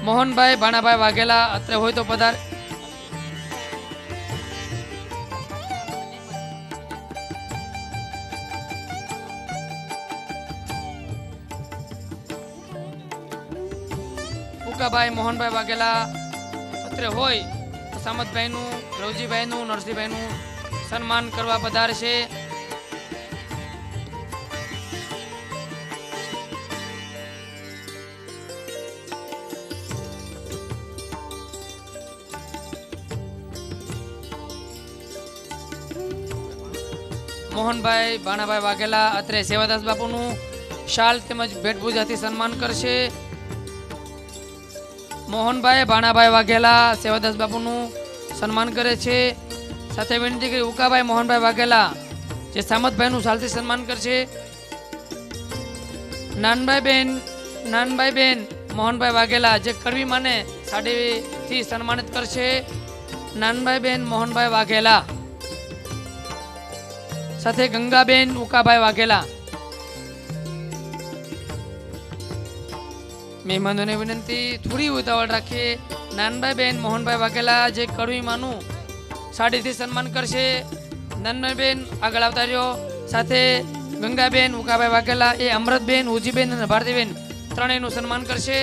મોહનભાઈ ભાણાભાઈ વાઘેલા અત્રે હોય તો પધાર. ઉકાભાઈ મોહનભાઈ વાઘેલા અત્રે હોય તો સામતભાઈનું, રવજીભાઈનું, નરસિંહભાઈનું સન્માન કરવા પધારશે. મોહનભાઈ ભાણાભાઈ વાઘેલા અત્રે સેવાદાસ બાપુનું શાલ તેમજ ભેટભૂજાથી સન્માન કરશે. મોહનભાઈ ભાણાભાઈ વાઘેલા સેવાદાસ બાપુનું સન્માન કરે છે. સાથે વિનંતી કરી ઉકાભાઈ મોહનભાઈ વાઘેલા જે સામતભાઈનું શાલથી સન્માન કરશે. નાનભાઈ બેન મોહનભાઈ વાઘેલા જે કડવી માને સાડીથી સન્માનિત કરશે. નાનભાઈ બેન મોહનભાઈ વાઘેલા સાથે ગંગાબેન ઉકાભાઈ વાઘેલા. મહેમાનોને વિનંતી થોડી ઉતાવળ રાખીએ. નાનભાઈ બેન મોહનભાઈ વાઘેલા જે કડવી માનું સાડીથી સન્માન કરશે. નાનભાઈ બેન આગળ આવતા રહ્યો. સાથે ગંગાબેન ઉકાભાઈ વાઘેલા એ અમૃતબેન, ઉજીબેન અને ભારતીબેન ત્રણેયનું સન્માન કરશે.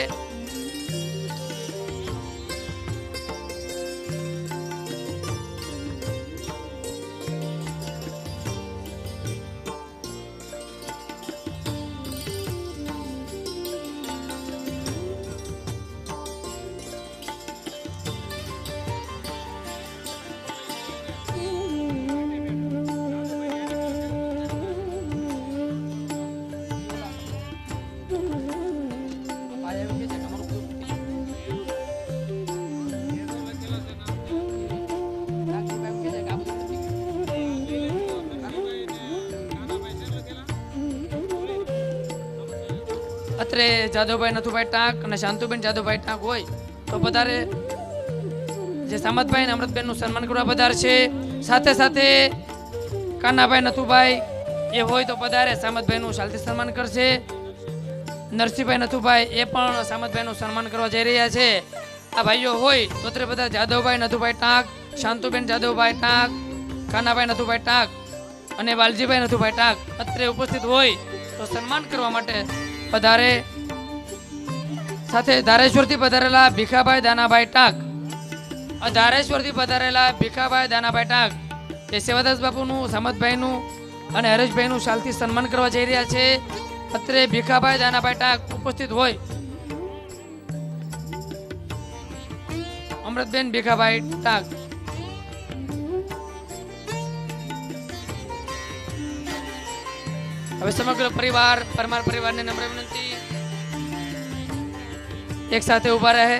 અત્રે જાદવભાઈ નથુભાઈ ટાંક અને શાંતુબેન જાદવભાઈ ટાંક હોય તો પધારે. જે સામતભાઈ અને અમૃતબેનનું સન્માન કરવા પધારશે. સાથે સાથે કાનાભાઈ નથુભાઈ એ હોય તો પધારે, સામતભાઈનું શાલથી સન્માન કરશે. નરસિંહભાઈ નથુભાઈ એ પણ સામતભાઈનું સન્માન કરવા જઈ રહ્યા છે. આ ભાઈઓ હોય તો અત્રે બધા જાદવભાઈ નથુભાઈ ટાંક, શાંતુબેન જાદવભાઈ ટાંક, કાનાભાઈ નથુભાઈ ટાંક અને વાલજીભાઈ નથુભાઈ ટાંક અત્રે ઉપસ્થિત હોય તો સન્માન કરવા માટે પધારે. સાથે ધારેશ્વરથી પધારેલા ભીખાભાઈ દાનાભાઈ ટાંક, ધારેશ્વરથી પધારેલા ભીખાભાઈ દાનાભાઈ ટાંક એ સેવાદાસ બાપુનું, સામતભાઈનું અને હરેશભાઈનું શાલથી સન્માન કરવા જઈ રહ્યા છે. અત્રે ભીખાભાઈ દાનાભાઈ ટાંક ઉપસ્થિત હોય. અમૃતબેન ભીખાભાઈ ટાંક. હવે સમગ્ર પરિવાર, પરમાર પરિવારને નમ્ર વિનંતી એક સાથે ઉભા રહે.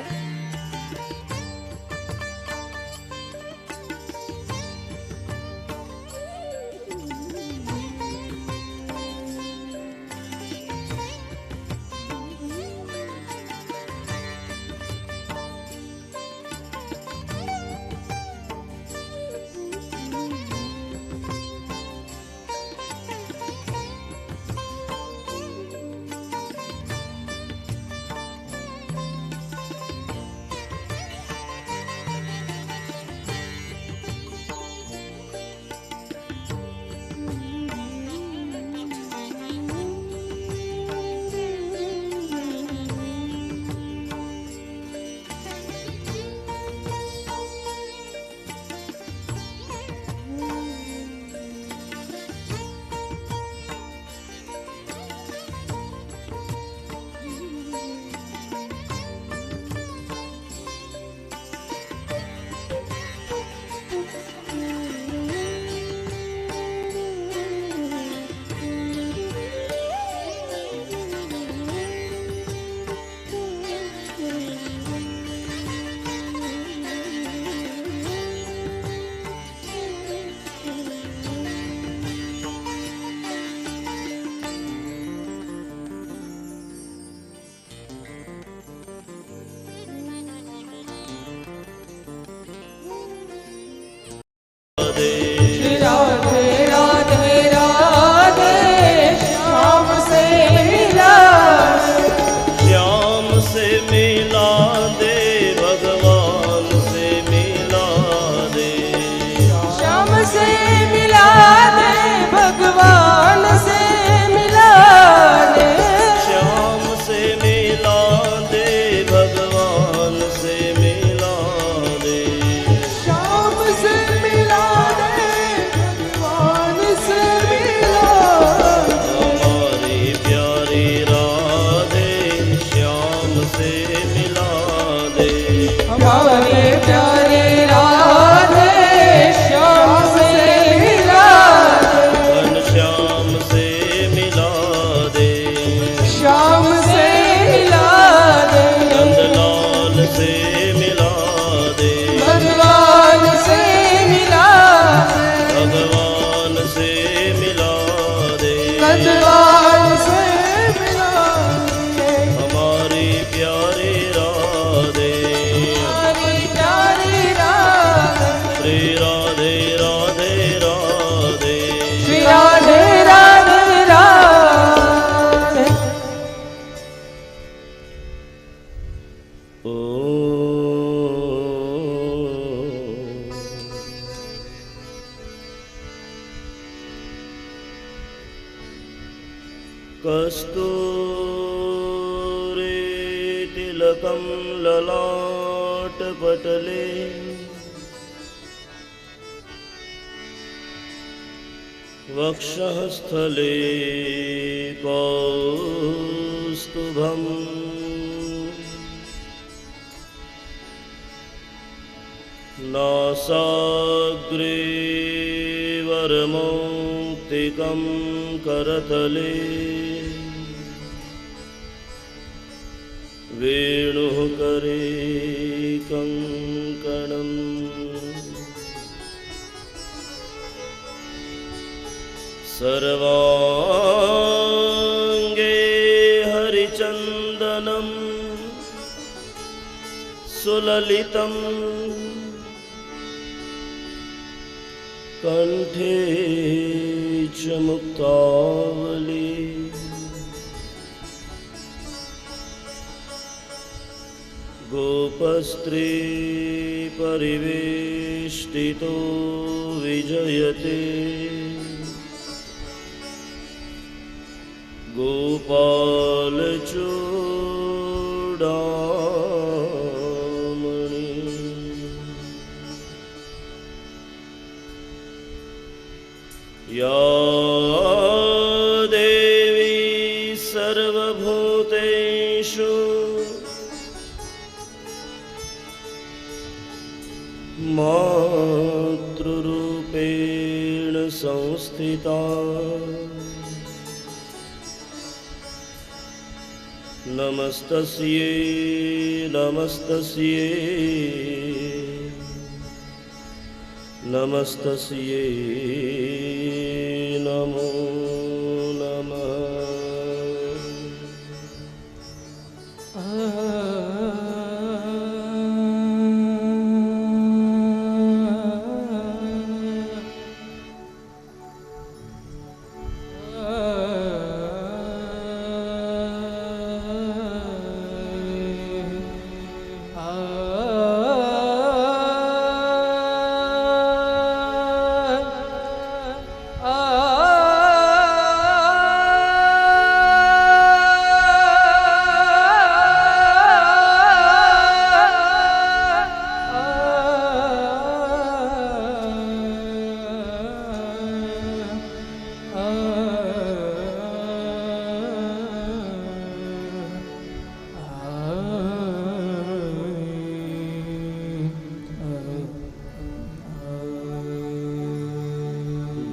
नंदलाल से मिला हमारी प्यारी राधे, हमारी प्यारी राधे, श्री राधे राधे राधे, श्री राधे राधे राधे। ओ कस्तूरी तिलकं ललाटपटले वक्षः स्थले कौस्तुभम् नासाग्रे वरमौक्तिकं करतले वेणुः करे कङ्कणम् सर्वाङ्गे हरिचन्दनं सुललितम् कंठे च मुक्तावली गोपस्त्री परिवेष्टितो विजयते गोपालचूडामणि या देवी सर्वभूतेषु मातृरूपेण संस्थिता नमस्तस्यै नमस्तस्यै नमस्तस्यै नमो नमः।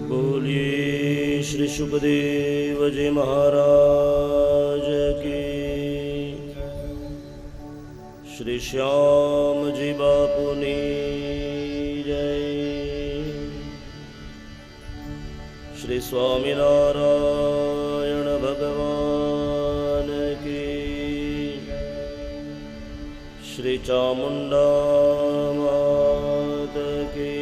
बोलिए श्री सुखदेव जी महाराज की, श्री श्याम जी बापुनी जय, श्री स्वामीनारायण भगवान की, श्री चामुंडा मात की,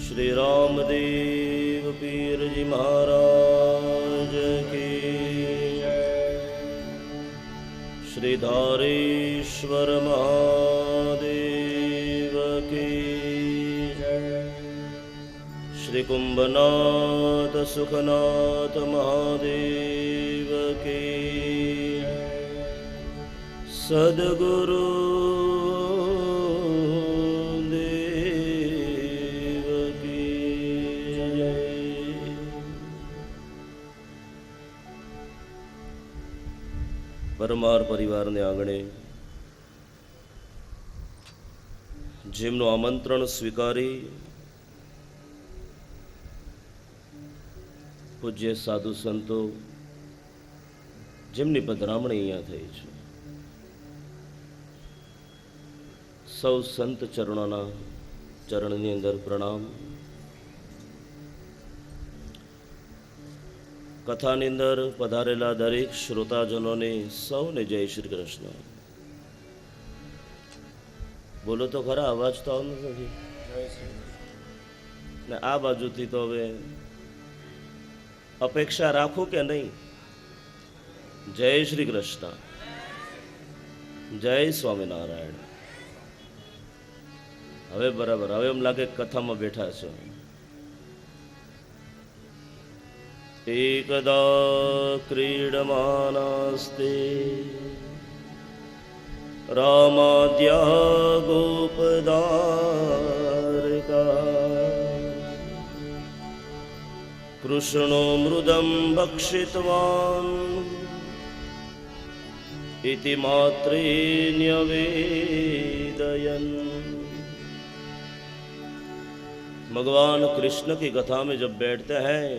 श्री रामदेव पीर जी महाराज की, श्री धारेश्वर महादेव की, श्री कुंभनाथ सुखनाथ महादेव की, सद्गुरु પરમાર પરિવારને આંગણે જેમનું આમંત્રણ સ્વીકારી પૂજ્ય સાધુ સંતો જેમની પધરામણી અહીંયા થઈ છે, સૌ સંત ચરણોના ચરણની અંદર પ્રણામ. કથાની અંદર પધારેલા દરેક શ્રોતાજનોને સૌને જય શ્રી કૃષ્ણ. બોલો તો ખરા, અવાજ તો આવતો નથી ને આ બાજુથી તો હવે અપેક્ષા રાખું કે નહીં? જય શ્રી કૃષ્ણ, જય સ્વામિનારાયણ. હવે બરાબર, હવે એમ લાગે કથામાં બેઠા છે. એકદા ક્રીડમાનાસ્તે રામાદ્યા ગોપદારકા કૃષ્ણો મૃદમ ભક્ષિતવાન इति मात्रे न्यवेदयन्. भगवान कृष्ण की कथा में जब बैठते हैं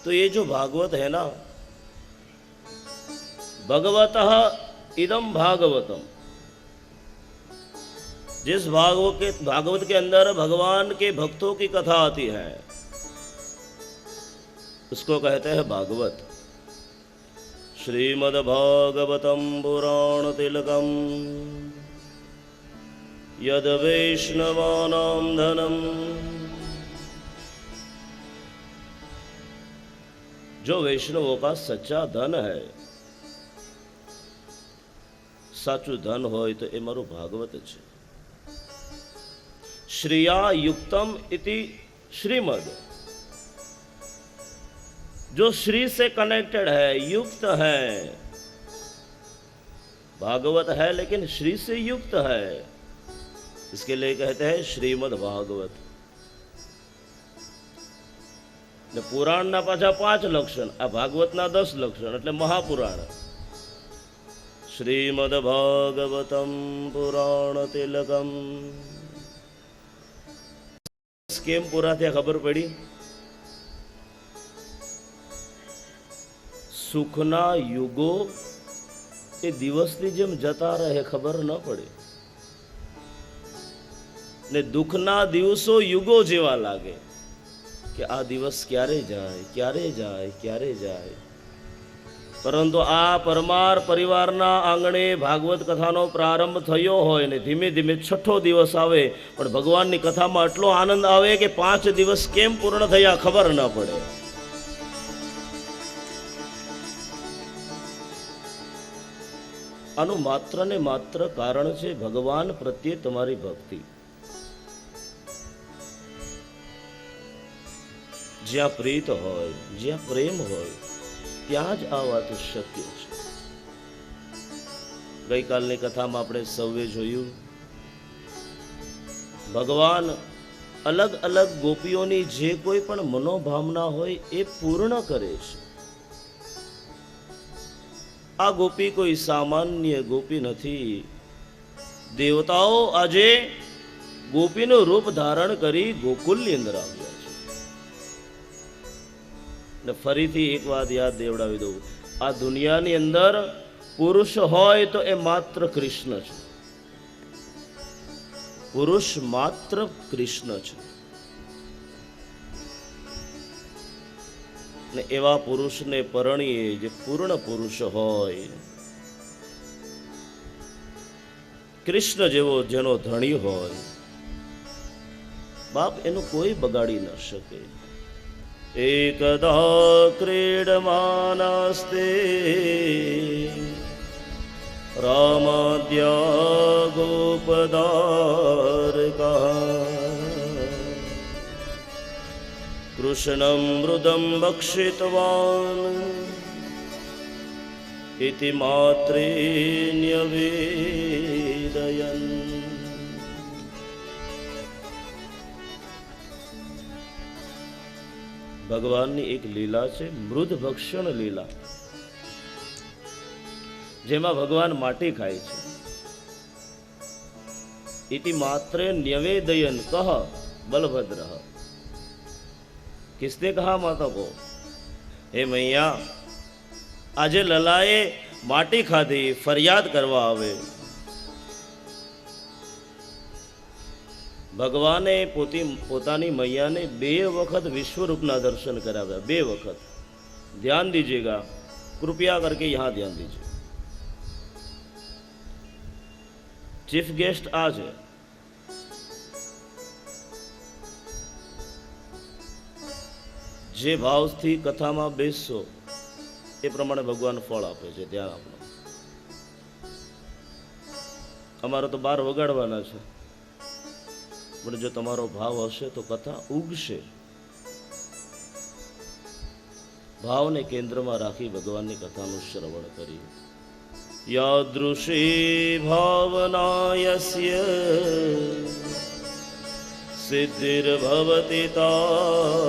तो ये जो भागवत है ना, भगवतः इदम भागवतम, जिस भागवत के अंदर भगवान के भक्तों की कथा आती है उसको कहते हैं भागवत. श्रीमद् भागवतम पुराण तिलकम यद वैष्णवानां धनम. जो वैष्णवों का सच्चा धन है, साचू धन होय तो ए मारू भागवत छे. श्रिया युक्तम इति श्रीमद, जो श्री से कनेक्टेड है, युक्त है. भागवत है लेकिन श्री से युक्त है, इसके लिए कहते हैं श्रीमद् भागवत. ने पुराण ना पाछा 5 लक्षण, आ भागवत ना 10 लक्षण, એટલે મહાપુરાણ. श्रीमद् भागवतम पुराण तिलकम. કેમ પૂરા થયા ખબર પડી? સુખના યુગો એ દિવસની જેમ જતા રહે, ખબર ન પડે, ને દુઃખના દિવસો યુગો જેવા લાગે કે આ દિવસ ક્યારે જાય, ક્યારે જાય, ક્યારે જાય. પરંતુ આ પરમાર પરિવારના આંગણે ભાગવત કથાનો પ્રારંભ થયો હોય ને ધીમે ધીમે 6થો દિવસ આવે, પણ ભગવાનની કથામાં એટલો આનંદ આવે કે 5 દિવસ કેમ પૂર્ણ થયા ખબર ન પડે. આનું માત્ર ને માત્ર કારણ છે ભગવાન પ્રત્યે તમારી ભક્તિ. જ્યાં પ્રીત હોય, જ્યાં પ્રેમ હોય, ત્યાં જ આ વાત શક્ય છે. ગઈકાલની કથામાં આપણે સૌએ જોયું, ભગવાન અલગ અલગ ગોપીઓની જે કોઈ પણ મનોભાવના હોય એ પૂર્ણ કરે છે. આ ગોપી કોઈ સામાન્ય ગોપી નથી. દેવતાઓ આજે ગોપીનું રૂપ ધારણ કરી ગોકુલની અંદર આવ્યા છે. ને ફરીથી એક વાત યાદ દેવડાવી દઉં, આ દુનિયાની અંદર પુરુષ હોય તો એ માત્ર કૃષ્ણ છે. પુરુષ માત્ર કૃષ્ણ છે. ને એવા પુરુષને પરણીએ જે પૂર્ણ પુરુષ હોય, કૃષ્ણ જેવો જેનો ધણી હોય, બાપ એનું કોઈ બગાડી ન શકે. એકદા ક્રીડમાનાસ્તે રામાદ્યા ગોપદારકા કૃષ્ણં મૃદં ભક્ષિતવાન ઇતિ માત્રે ન્યવેદયન. ભગવાનની એક લીલા છે, મૃદ ભક્ષણ લીલા, જેમાં ભગવાન માટી ખાય છે. इति मात्रे न्यवेदयन कह बलभद्र। किसने कहा माता को? हे मैया આજે લલાએ માટી ખાધી, ફરિયાદ કરવા આવે। ભગવાને પોતાની મૈયાને 2 વખત વિશ્વરૂપના દર્શન કરાવ્યા, 2 વખત. ધ્યાન દીजिएगा, कृपया करके यहाँ ध्यान दीजिए. चीफ गेस्ट आ છે. જે ભાવથી કથામાં બેસશો એ પ્રમાણે ભગવાન ફળ આપે છે. ધ્યાન આપો. અમારે તો 12 વગાડવાના છે, પણ જો તમારો ભાવ હશે તો કથા ઉગશે. ભાવને કેન્દ્રમાં રાખી ભગવાનની કથાનું શ્રવણ કરીએ. યાદૃશી ભાવનાયસ્ય સિદ્ધિર્ભવતિ તાદૃશી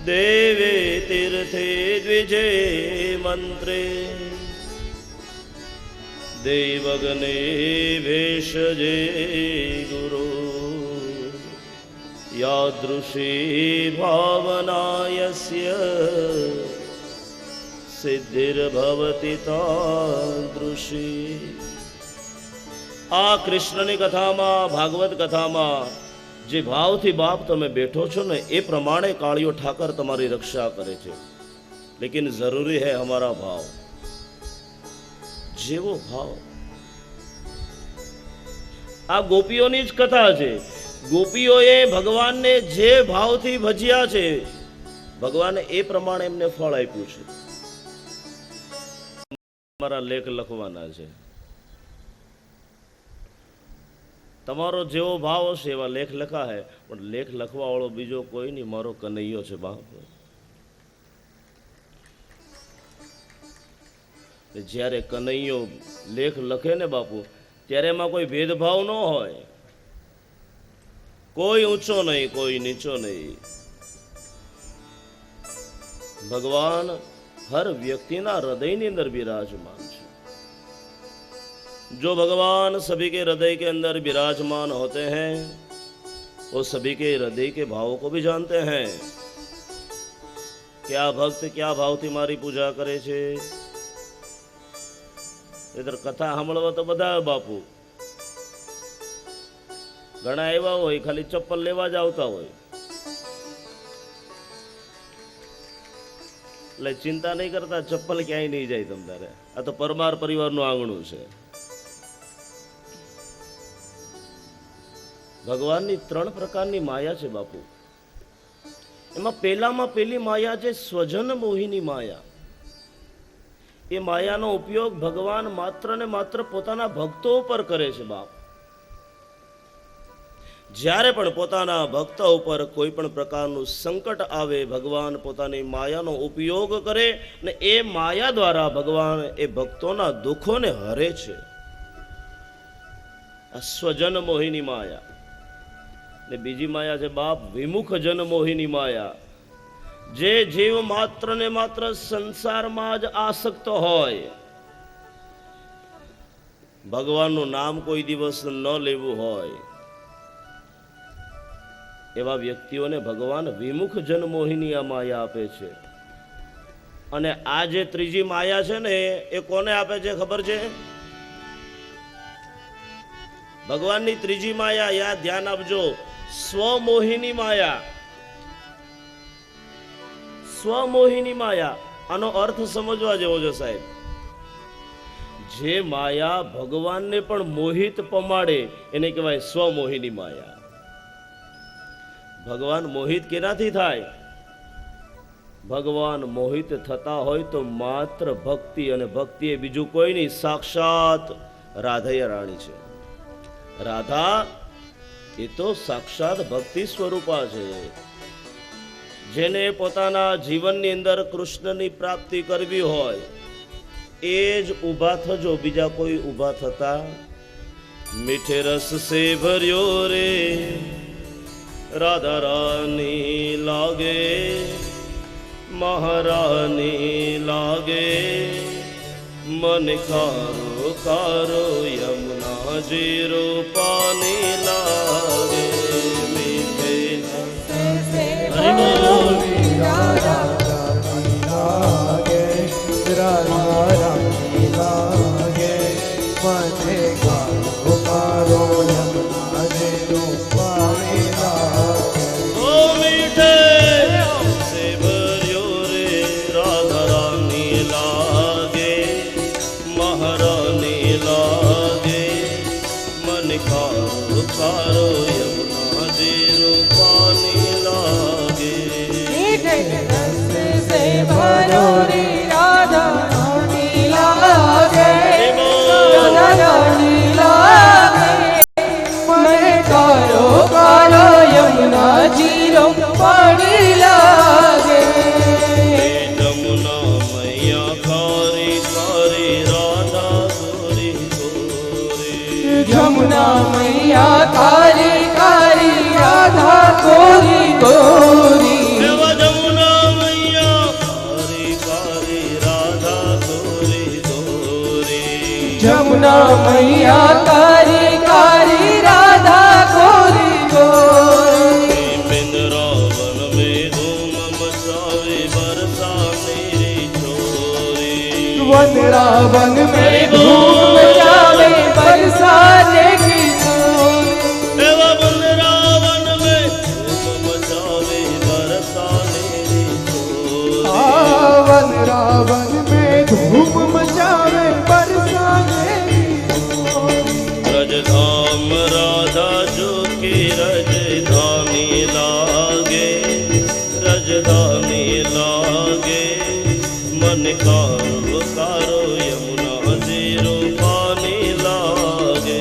દેવે તીર્થે દ્વિજે મંત્રે દેવગને ભેષજે ગુરુ. યાદૃશી ભાવનાયસ્ય સિદ્ધિર્ભવતિ તાદૃશી. આ કૃષ્ણની કથામાં, ભાગવત કથામાં જે ભાવથી બાપ તમે બેઠો છો ને એ પ્રમાણે કાળિયો ઠાકર તમારી રક્ષા કરે છે. લેકિન જરૂરી હૈ હમારા ભાવ. જેવો ભાવ. આ ગોપીઓની જ કથા છે. ગોપીઓએ ભગવાનને જે ભાવથી ભજ્યા છે, ભગવાને એ પ્રમાણે એમને ફળ આપ્યું છે. મારા લેખ લખવાના છે. તમારો જેવો ભાવ હશે એવા લેખ લખા હે, પણ લેખ લખવા વાળો બીજો કોઈ નહીં, મારો કનૈયો છે બાપ. જ્યારે કનૈયો લેખ લખે ને બાપુ, ત્યારે એમાં કોઈ ભેદભાવ ન હોય. કોઈ ઊંચો નહીં, કોઈ નીચો નહીં. ભગવાન हर व्यक्तिना हृदय अंदर विराजमान है. जो भगवान सभी के हृदय के अंदर विराजमान होते हैं वो सभी के हृदय के भावों को भी जानते हैं. क्या भक्त क्या भाव थी मारी पूजा करे छे. इधर कथा सांभळवा तो बधा बापू घणा एवा होय खाली चप्पल लेवा ज आवता होय. એટલે ચિંતા નહીં કરતા, ચપ્પલ ક્યાંય નહીં જાય તમારે. આ તો પરમાર પરિવારનું આંગણું છે. ભગવાનની 3 પ્રકારની માયા છે બાપુ. એમાં પહેલી માયા છે સ્વજન મોહિની માયા. એ માયાનો ઉપયોગ ભગવાન માત્ર ને માત્ર પોતાના ભક્તો ઉપર કરે છે બાપ. જ્યારે પણ પોતાના ભક્તો ઉપર કોઈ પણ પ્રકારનું સંકટ આવે, ભગવાન પોતાની માયાનો ઉપયોગ કરે ને એ માયા દ્વારા ભગવાન એ ભક્તોના દુઃખોને હરે છે. આ સ્વજન મોહિની માયા. ને બીજી માયા છે બાપ વિમુખ જન મોહિની માયા. જે જીવ માત્ર ને માત્ર સંસારમાં જ આસક્ત હોય, ભગવાનનું નામ કોઈ દિવસ ન લેવું હોય, એવા વ્યક્તિઓને ભગવાન વિમુખ જન મોહિની આ માયા આપે છે. અને આ જે ત્રીજી માયા છે ને એ કોને આપે છે ખબર છે? ભગવાનની ત્રીજી માયા, યાદ ધ્યાન આપજો, સ્વમોહિની માયા. સ્વમોહિની માયા, આનો અર્થ સમજવા જેવો છે સાહેબ. જે માયા ભગવાનને પણ મોહિત પમાડે એને કહેવાય સ્વમોહિની માયા. ભગવાન મોહિત કેનાથી થાય? ભગવાન મોહિત થતા હોય તો માત્ર ભક્તિ, અને ભક્તિ એ બીજું કોઈ નહીં, સાક્ષાત રાધૈયા રાણી છે. રાધા એ તો સાક્ષાત ભક્તિ સ્વરૂપા છે. જેને પોતાના જીવનની અંદર કૃષ્ણની પ્રાપ્તિ કરવી હોય એ જ ઊભા થજો, બીજા કોઈ ઊભા થતા. મીઠે રસ સે ભર્યો રે राधा रानी लागे, महारानी लागे, मन कारो कारो यमुना जीरो पानी लागे. मीठे राधा रानी लागे, राधा रानी लागे, मन कारो कारो कारो यमुना जी रूपानी लागे मीठे रस से भरो रे राधा रानी लागे राधा रानी लागे मन कारो कारो यमुना जी रूपानी लागे यमुना मैया कारी कारी राधा गोरी गोरी यमुना मैया कारी कारी राधा गोरी गोरी जमुना मैया कारी कारी राधा गोरी गोरी यमुना मैया कारी कारी राधा गोरी गोरी बिन रावण में धूम मचावे बरसा मेरी छोरी वन रावण में धूम मचावे बरसाने की छोरी वन रावण में धूम मचावे बरसा मेरी छोरी वन रावण में धूम मचावे बरसाने की छोरी रजधाम राधा जो की रजधानी लागे रजधानी लागे मन कारो कारो यमुना जी रूपानी लागे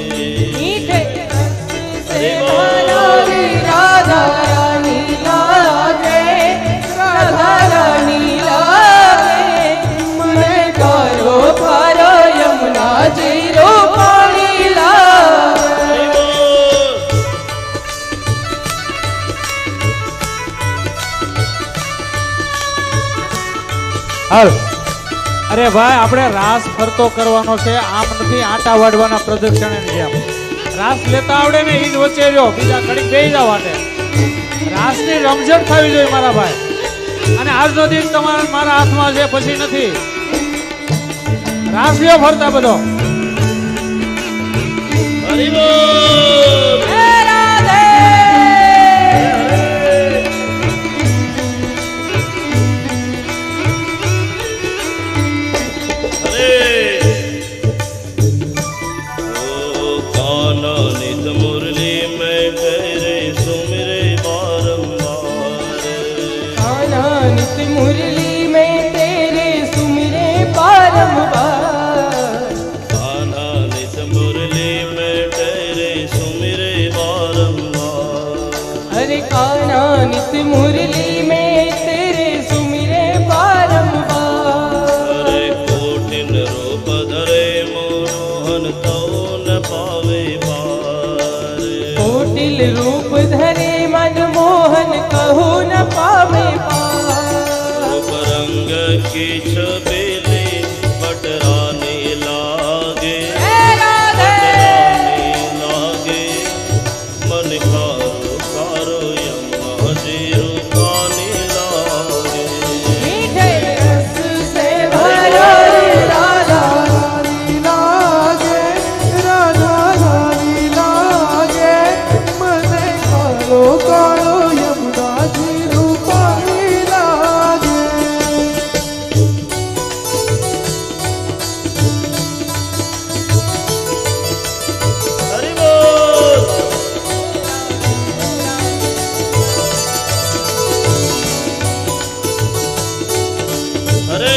मीठे रस से भरो रे राधा रानी लागे राधा रानी लागे मन कारो कारो यमुना जी रूपानी लागे હાલ અરે ભાઈ આપણે રાસ ફરતો કરવાનો છે આમ નથી આટા વાળવાના પ્રદક્ષિણની જેમ રાસ લેતા આવડે ને ઈ જ વચ્ચે રહ્યો બીજા કડીક બેહી જાવ વાટે રાસની રમઝટ થવી જોઈએ મારા ભાઈ અને આજનો દિવસ તમારા મારા હાથમાં છે પછી નથી રાસ લ્યો ફરતા બધો હરિ બોલ હે રાધે हरे ओ काना नित मुरली में तेरे सुमिरे बारंबार आनंद मुरली में तेरे सुमिरे बारंबार काना नित मुरली में तेरे सुमिरे बारंबार अरे काना नित मुरली में तेरे सुमिरे बारंबार अरे कोटिन रूप धरे मोहन तो न पावे पार कोटिल रूप धरे मनमोहन कहो न पावे पार रूप रंग की छबेली पटरानी लागे हे राधे लागे मन कारो कारो यमुना जी रूपानी लागे मीठे रस से भरो रे राधा रानी लागे राधा रानी लागे मन कालो कालो यमुना जी रूपानी लागे हरि बोल अरे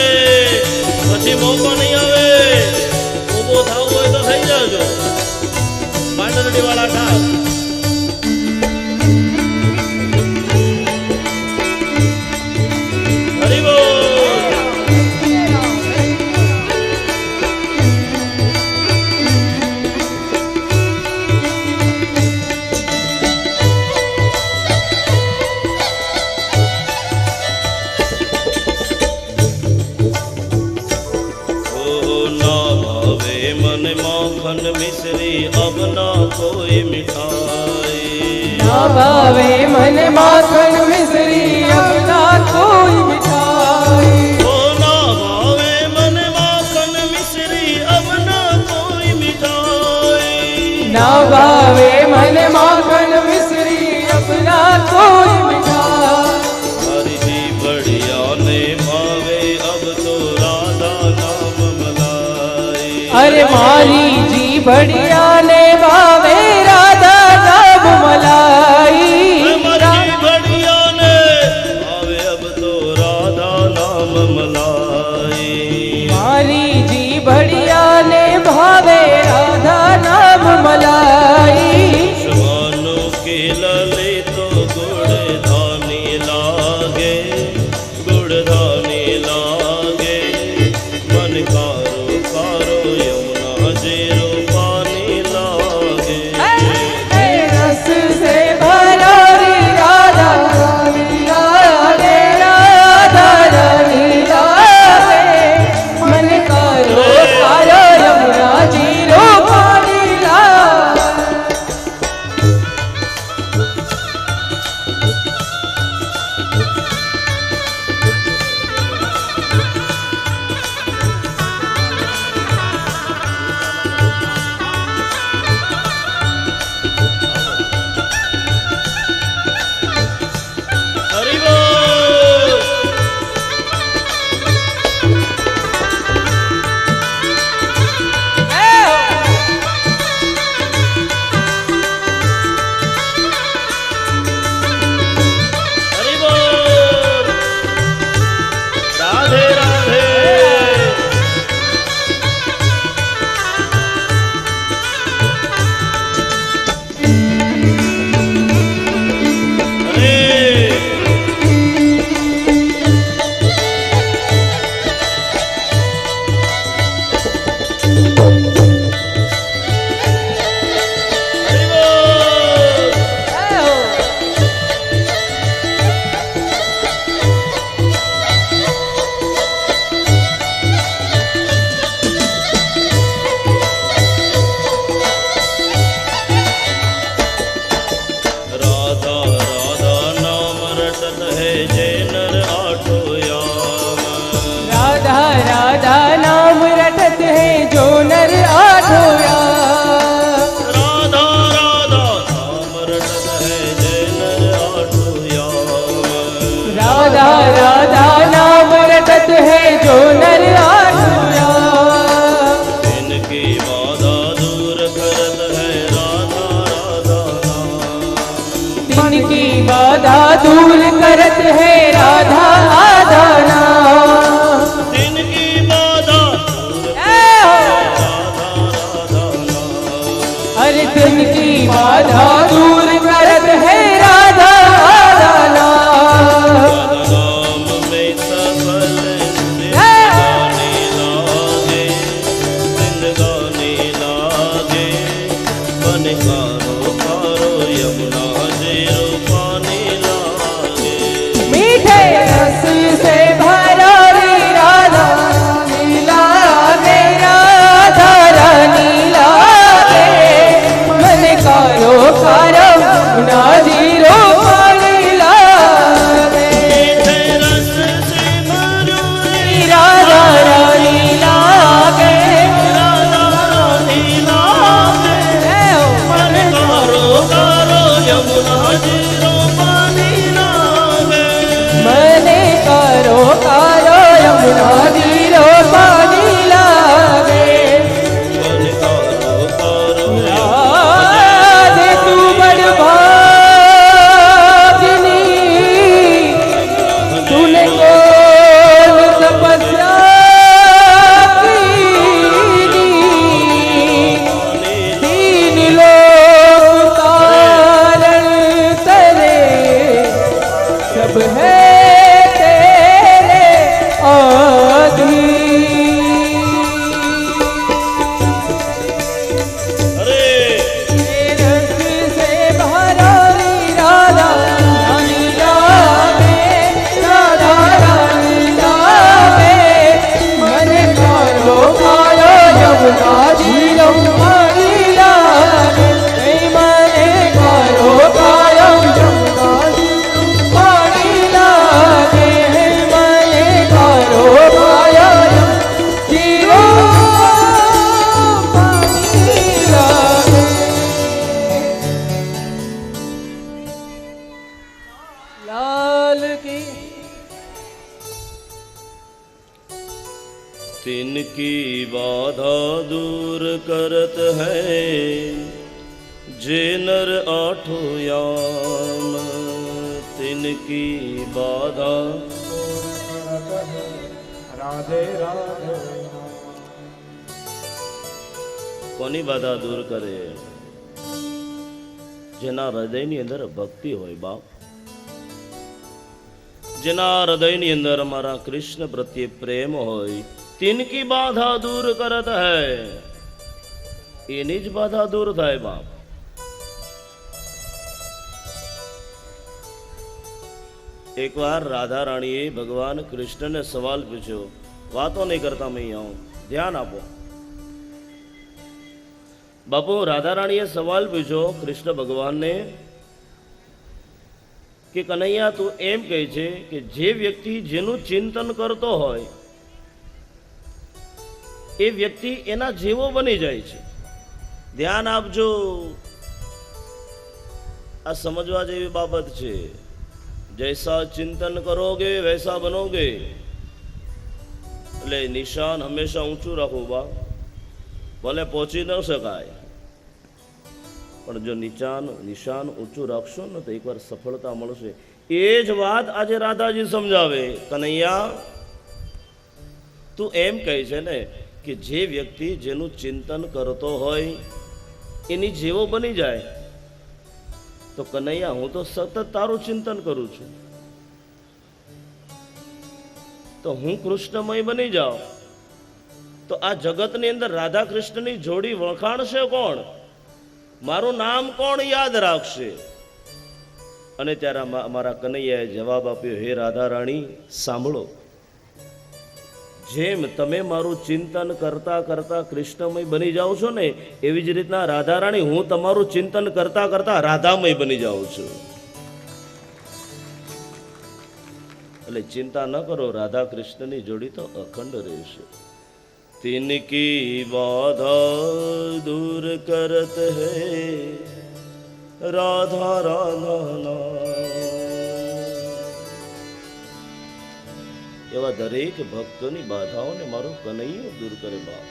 પછી મોકો નહીં આવે ઊભો થવું હોય તો થઈ જાજો પાંડરડી વાળા ઠાક હરિ બોલ ओ ना भावे मन माखन मिश्री अब ना कोई मिठाई ना भावे मन माखन मिश्री अपना कोई मिठाई ओ ना भावे मन माखन मिश्री अब ना कोई मिठाई ना भावे मन माखन मिश्री अपना कोई मिठाई हरि जी बढ़िया ने भावे अब तो राधा नाम मलाई अरे मारी जी बढ़िया ने भावे तिनकी बाधा दूर करत है राधा आधाना तिनकी बाधा अरे तिनकी बाधा दूर करत है राधा आधाना नाम में सफल जिंदगानी लागे जिंदगानी लागे बन कारो कारो यमुना जी रूपानी लागे मीठे रस से भरा रे राधा नीला रे राधा रानी लागे मन कारो कारो नाजी रो पानी लागे मीठे रस से भरो रे राधा रानी लागे राधा रानी लागे मन कारो कारो यमुना जी रूपानी लागे मने कारो कारो यमुना जी रो पानी लागे मन कारो कारो राधे तू बड़ भागिनी तूने कौन तपस्या कीनी तीन लोक कारण तेरे सब है तेरे अधीन अरे रस से भरा रे राधा रानी लागे राधा रानी लागे मन कारो कारो यमुना जी रमणी लागे मन कारो कारो यमुना जी रमणी लागे मन कारो कारो जी रमणी लागे लाल की तिनकी बाधा दूर करत है जे नर आठो याम तिनकी बाधा રાધે રાધે કોની બાધા દૂર કરે જેના હૃદયની અંદર ભક્તિ હોય બાપ જેના હૃદયની અંદર અમારા કૃષ્ણ પ્રત્યે પ્રેમ હોય तिनकी बाधा दूर करत है એની જ બાધા દૂર થાય બાપ એકવાર રાધા રાણીએ ભગવાન કૃષ્ણને સવાલ પૂછ્યો વાતો નહીં કરતા મેં આવું ધ્યાન આપો બાપુ રાધા રાણીએ સવાલ પૂછ્યો કૃષ્ણ ભગવાનને કે કનૈયા તું એમ કહે છે કે જે વ્યક્તિ જેનું ચિંતન કરતો હોય એ વ્યક્તિ એના જેવો બની જાય છે ધ્યાન આપજો આ સમજવા જેવી બાબત છે જૈસા ચિંતન કરોગે વૈસા બનોગે એટલે નિશાન હંમેશા ઊંચું રાખવું બા ભલે પહોંચી ન શકાય પણ જો નિશાન ઊંચું રાખશો ને તો એકવાર સફળતા મળશે એ જ વાત આજે રાધાજી સમજાવે કનૈયા તું એમ કહે છે ને કે જે વ્યક્તિ જેનું ચિંતન કરતો હોય એની જેવો બની જાય તો કનૈયા હું તો સતત તારું ચિંતન કરું છું તો હું કૃષ્ણમય બની જાઉં તો આ જગતની અંદર રાધા કૃષ્ણની જોડી વખાણશે કોણ મારું નામ કોણ યાદ રાખશે અને ત્યારે અમારા કનૈયાએ જવાબ આપ્યો હે રાધા રાણી સાંભળો જેમ તમે મારું ચિંતન કરતા કરતા કૃષ્ણમય બની જાઓ છો ને એવી જ રીતના રાધા રાણી હું તમારું ચિંતન કરતા કરતા રાધામય બની જાઉં છું એટલે ચિંતા ન કરો રાધા કૃષ્ણની જોડી તો અખંડ રહેશે तिनकी बाधा दूर करत है राधा राधा नाम એવા દરેક ભક્તોની બાધાઓને મારો કનૈયો દૂર કરે બાપ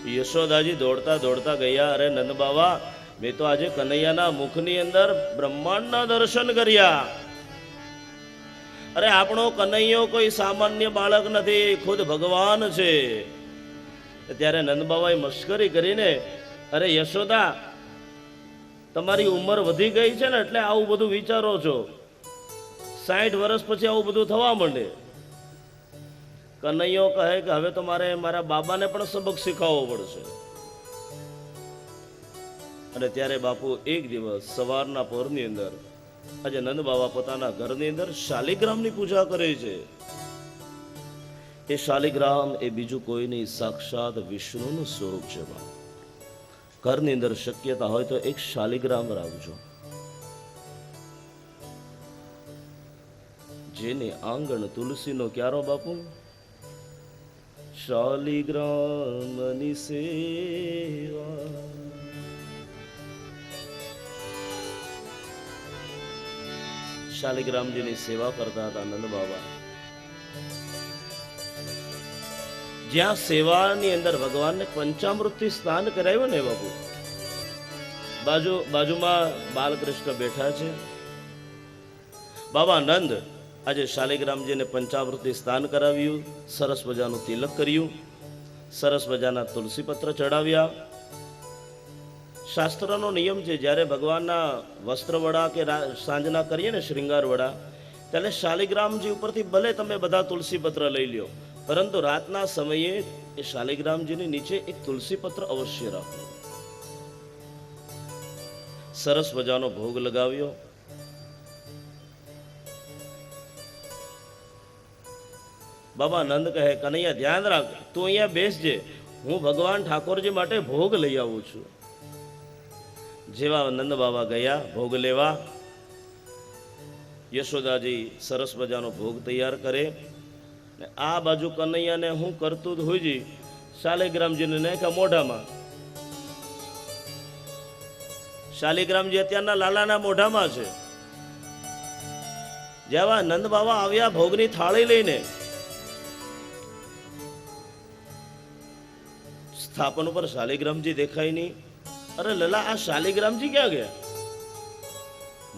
યશોદાજી દોડતા દોડતા ગયા અરે નંદ બાવા મેં તો આજે કનૈયાના મુખની અંદર બ્રહ્માંડના દર્શન કર્યા. અરે આપણો કનૈયો કોઈ સામાન્ય બાળક નથી, ખુદ ભગવાન છે. ત્યારે નંદબાબાએ મશ્કરી કરીને, અરે યશોદા, તમારી ઉંમર વધી ગઈ છે ને એટલે આવું બધું વિચારો છો. 60 વર્ષ પછી આવું બધું થવા માંડે. કનૈયો કહે કે હવે તો મારે મારા બાબાને પણ સબક શીખવવો પડશે. અને ત્યારે બાપુ એક દિવસ સવારના પહોરની અંદર આજે નંદ બાબા પોતાના ઘરની અંદર શાલિગ્રામની પૂજા કરે છે. એ શાલિગ્રામ એ બીજું કોઈ નહીં, સાક્ષાત વિષ્ણુનું સ્વરૂપ છે. ઘરની અંદર શક્યતા હોય તો એક શાલિગ્રામ રાખજો, જેને આંગણ તુલસીનો ક્યારો બાપુ, શાલિગ્રામની સેવા. શાલિગ્રામજીની સેવા કરતા હતા નંદ બાબા. જ્યાં સેવાની અંદર ભગવાનને પંચામૃતથી સ્નાન કરાવ્યું ને બાપુ, બાજુમાં બાલકૃષ્ણ બેઠા છે. બાબા નંદ આજે શાલિગ્રામજીને પંચામૃતથી સ્નાન કરાવ્યું, સરસ મજાનું તિલક કર્યું, સરસ મજાના તુલસીપત્ર ચડાવ્યા. શાસ્ત્રનો નિયમ છે, જ્યારે ભગવાનના વસ્ત્ર વડા કે સાંજના કરીએ ને શ્રૃંગાર વડા, ત્યારે શાલિગ્રામજી ઉપરથી ભલે તમે બધા તુલસીપત્ર લઈ લ્યો, પરંતુ રાતના સમયે એ શાલિગ્રામજીની નીચે એક તુલસીપત્ર અવશ્ય રાખો. સરસ મજાનો ભોગ લગાવ્યો. બાબા નંદ કહે, કનૈયા ધ્યાન રાખ, તું અહીંયા બેસજે, હું ભગવાન ઠાકોરજી માટે ભોગ લઈ આવું છું. જેવા નંદ બાબા ગયા ભોગ લેવા, યશોદાજી સરસ મજાનો ભોગ તૈયાર કરે. આ બાજુ કનૈયાને હું કરતું જ હોઈજી, શાલિગ્રામજીને નાખ્યા મોઢામાં. શાલિગ્રામજી અત્યારના લાલાના મોઢામાં છે. જેવા નંદ બાબા આવ્યા ભોગની થાળી લઈને, સ્થાપન ઉપર શાલિગ્રામજી દેખાય નહીં. અરે લલા, આ શાલિગ્રામજી ક્યાં ગયા?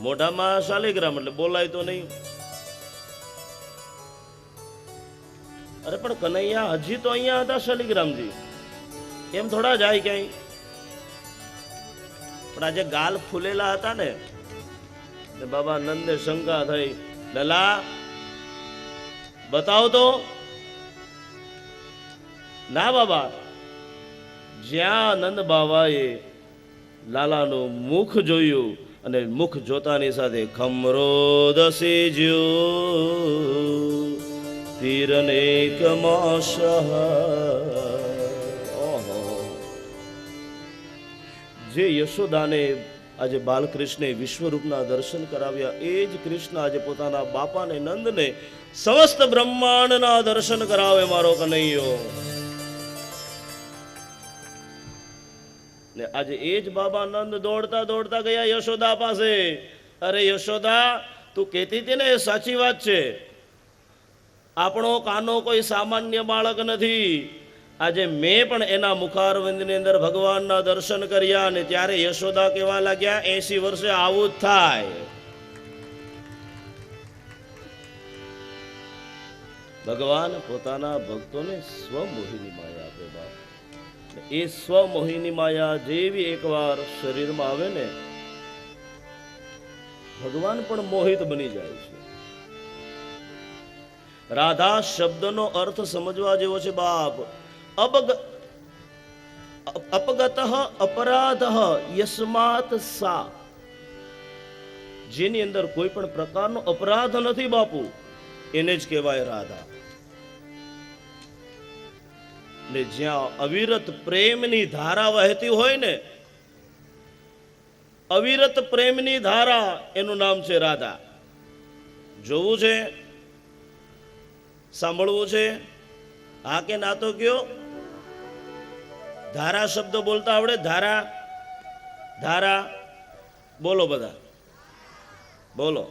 મોઢામાં શાલિગ્રામ એટલે બોલાય તો નહીં. અરે પણ કનૈયા હજી તો અહીંયા હતા શાલિગ્રામજી, એમ થોડા જાય ક્યાંય? પણ આજે ગાલ ફૂલેલા હતા ને, બાબા નંદને શંકા થઈ, લલા બતાવો તો. ના બાબા, જ્યાં નંદ બાબાએ લાલાનું મુખ જોયું અને મુખ જોતાની સાથે ખમરો દસેજો તીરનેક માશ. જે યશોદાને આજે બાલકૃષ્ણે વિશ્વરૂપના દર્શન કરાવ્યા, એ જ કૃષ્ણ આજે પોતાના બાપાને નંદને સમસ્ત બ્રહ્માંડના દર્શન કરાવે મારો કનૈયો. ને આજે એ જ બાબા નંદ દોડતા દોડતા ગયા યશોદા પાસે. અરે યશોદા, તું કહેતી હતી ને એ સાચી વાત છે, આપણો કાનો કોઈ સામાન્ય બાળક નથી. આજે મેં પણ એના મુખારવિંદની અંદર ભગવાનના દર્શન કર્યા. અને ત્યારે યશોદા કહેવા લાગ્યા, 80 વર્ષે આવું જ થાય. ભગવાન પોતાના ભક્તોને સ્વમોહિની માયા આપે બાપ. એ સ્વમોહિની માયા જેવી એકવાર શરીરમાં આવે ને, ભગવાન પણ મોહિત બની જાય છે. રાધા શબ્દનો અર્થ સમજવા જેવો છે બાપ. અપગત અપરાધ યસ્માત સા, જેની અંદર કોઈ પણ પ્રકારનો અપરાધ નથી બાપુ, એને જ કહેવાય રાધા. ને જ્યાં અવિરત પ્રેમની ધારા વહેતી હોય ને, અવિરત પ્રેમની ધારા, એનું નામ છે રાધા. જોવું છે, સાંભળવું છે, હા કે ના તો કયો? ધારા શબ્દ બોલતા આવડે? ધારા, ધારા બોલો બધા, બોલો.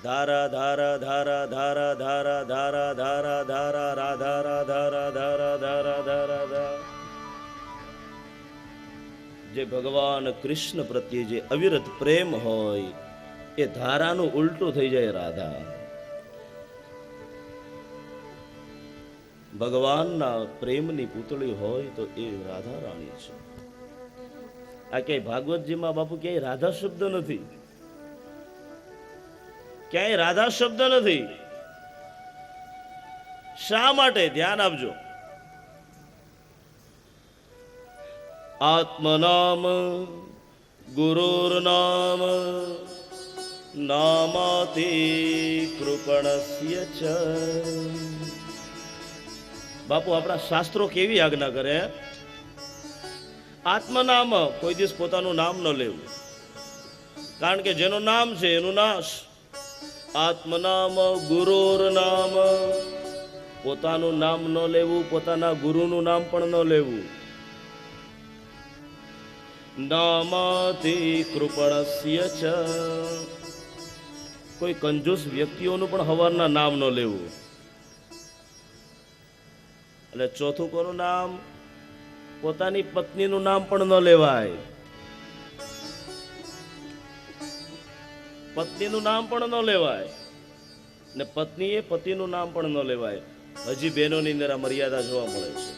ધારા ધારા ધારા ધારા ધારા ધારા ધારા ધારા રાધા રાધા રાધા રાધા રાધા રાધા. જે ભગવાન કૃષ્ણ પ્રત્યે જે અવિરત પ્રેમ હોય એ ધારાનું ઉલટું થઈ જાય રાધા. ભગવાનના પ્રેમની પૂતળી હોય તો એ રાધા રાણી છે. આ ક્યાંય ભાગવતજીમાં બાપુ ક્યાંય રાધા શબ્દ નથી, ક્યાંય રાધા શબ્દ નથી. શા માટે? ધ્યાન આપજો. આત્મનામ ગુરુર્નામ નામાતિ કૃપણસ્ય ચ. બાપુ આપણા શાસ્ત્રો કેવી આજ્ઞા કરે? આત્મનામ, કોઈ દિવસ પોતાનું નામ ન લેવું, કારણ કે જેનું નામ છે એનું નાશ. આત્મનામ ગુરુર નામ, પોતાનું નામ ન લેવું, પોતાના ગુરુનું નામ પણ ન લેવું. નામાતિ કૃપણસ્ય ચ, કોઈ કંજૂસ વ્યક્તિઓનું પણ હવારના નામ ન લેવું. એટલે ચોથું કોનું નામ? પોતાની પત્નીનું નામ પણ ન લેવાય. પત્નીનું નામ પણ ન લેવાય ને પત્નીએ પતિનું નામ પણ ન લેવાય. હજી બહેનોની અંદર આ મર્યાદા જોવા મળે છે.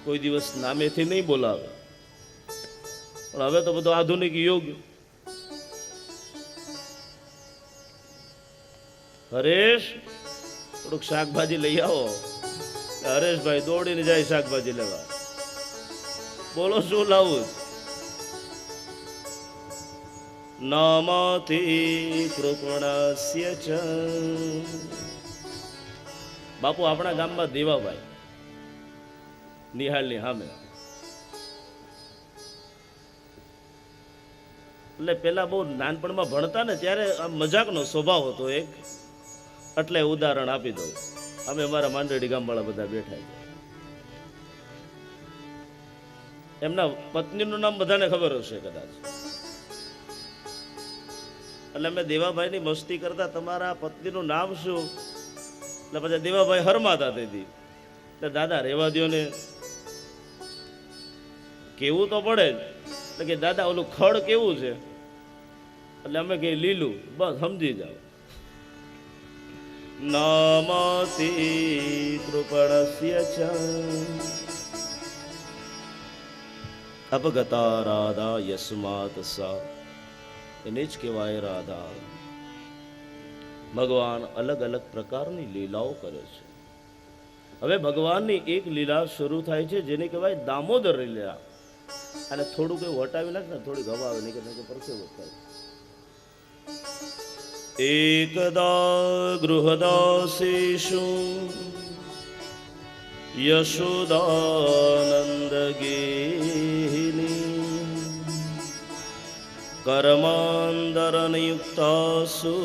કોઈ દિવસ નામેથી નહીં બોલાવે, પણ હવે તો બધો આધુનિક યુગ. હરેશ, થોડુંક શાકભાજી લઈ આવો. હરેશભાઈ દોડીને જાય શાકભાજી લેવા. બોલો શું લાવું? નામાતિ કૃપણસ્ય ચ. બાપુ આપણા ગામમાં દેવાભાઈ નિહાળની સામે, એટલે પેલા બહુ નાનપણમાં ભણતા ને ત્યારે આમ મજાકનો સ્વભાવ હતો એક, એટલે ઉદાહરણ આપી દઉં. અમે અમારા માંડરડી ગામવાળા બધા બેઠા છે. એમના પત્નીનું નામ બધાને ખબર હશે કદાચ. એટલે અમે દેવાભાઈની મસ્તી કરતા, તમારા પત્નીનું નામ શું? એટલે પછી દેવાભાઈ હરમાતા હતી. એટલે દાદા રહેવા દ્યો ને, કેવું તો પડે જ. એટલે કે દાદા ઓલું ખડ કેવું છે? એટલે અમે કહીએ લીલું. બસ સમજી જાઓ. નામાતિ કૃપણસ્ય ચ. અપગતા રાધા યસ્માત સા, એને જ કહેવાય રાધા. ભગવાન અલગ અલગ પ્રકારની લીલાઓ કરે છે. હવે ભગવાનની એક લીલા શરૂ થાય છે જેને કહેવાય દામોદર લીલા. અને થોડું કઈ વટાવી નાખ ને, થોડી હવા આવે નહીં કે પરસેવો થાય. એકદા ગૃહદાસેષુ યશોદાનંદ ગેહિની કર્માંદરનયુક્તાસુ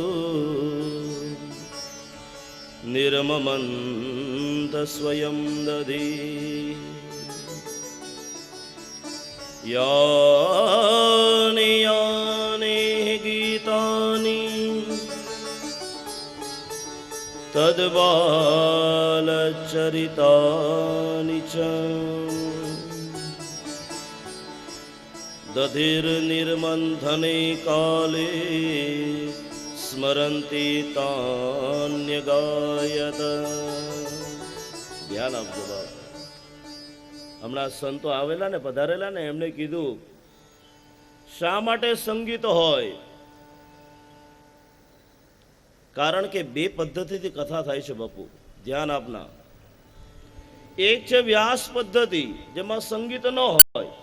નિર્મમંત સ્વયં દધી. યાની યાની ગીતાની તદ્બાલચરિતાની ચ દધિર્નિર્મંથને કાલે સ્મરંતી તાન્યગાયત. ધ્યાન આપજો બાપ. હમણાં સંતો આવેલા ને પધારેલા ને, એમને કીધું શા માટે સંગીત હોય? કારણ કે બે પદ્ધતિથી કથા થાય છે બાપુ. ધ્યાન આપના. એક છે વ્યાસ પદ્ધતિ, જેમાં સંગીત ન હોય,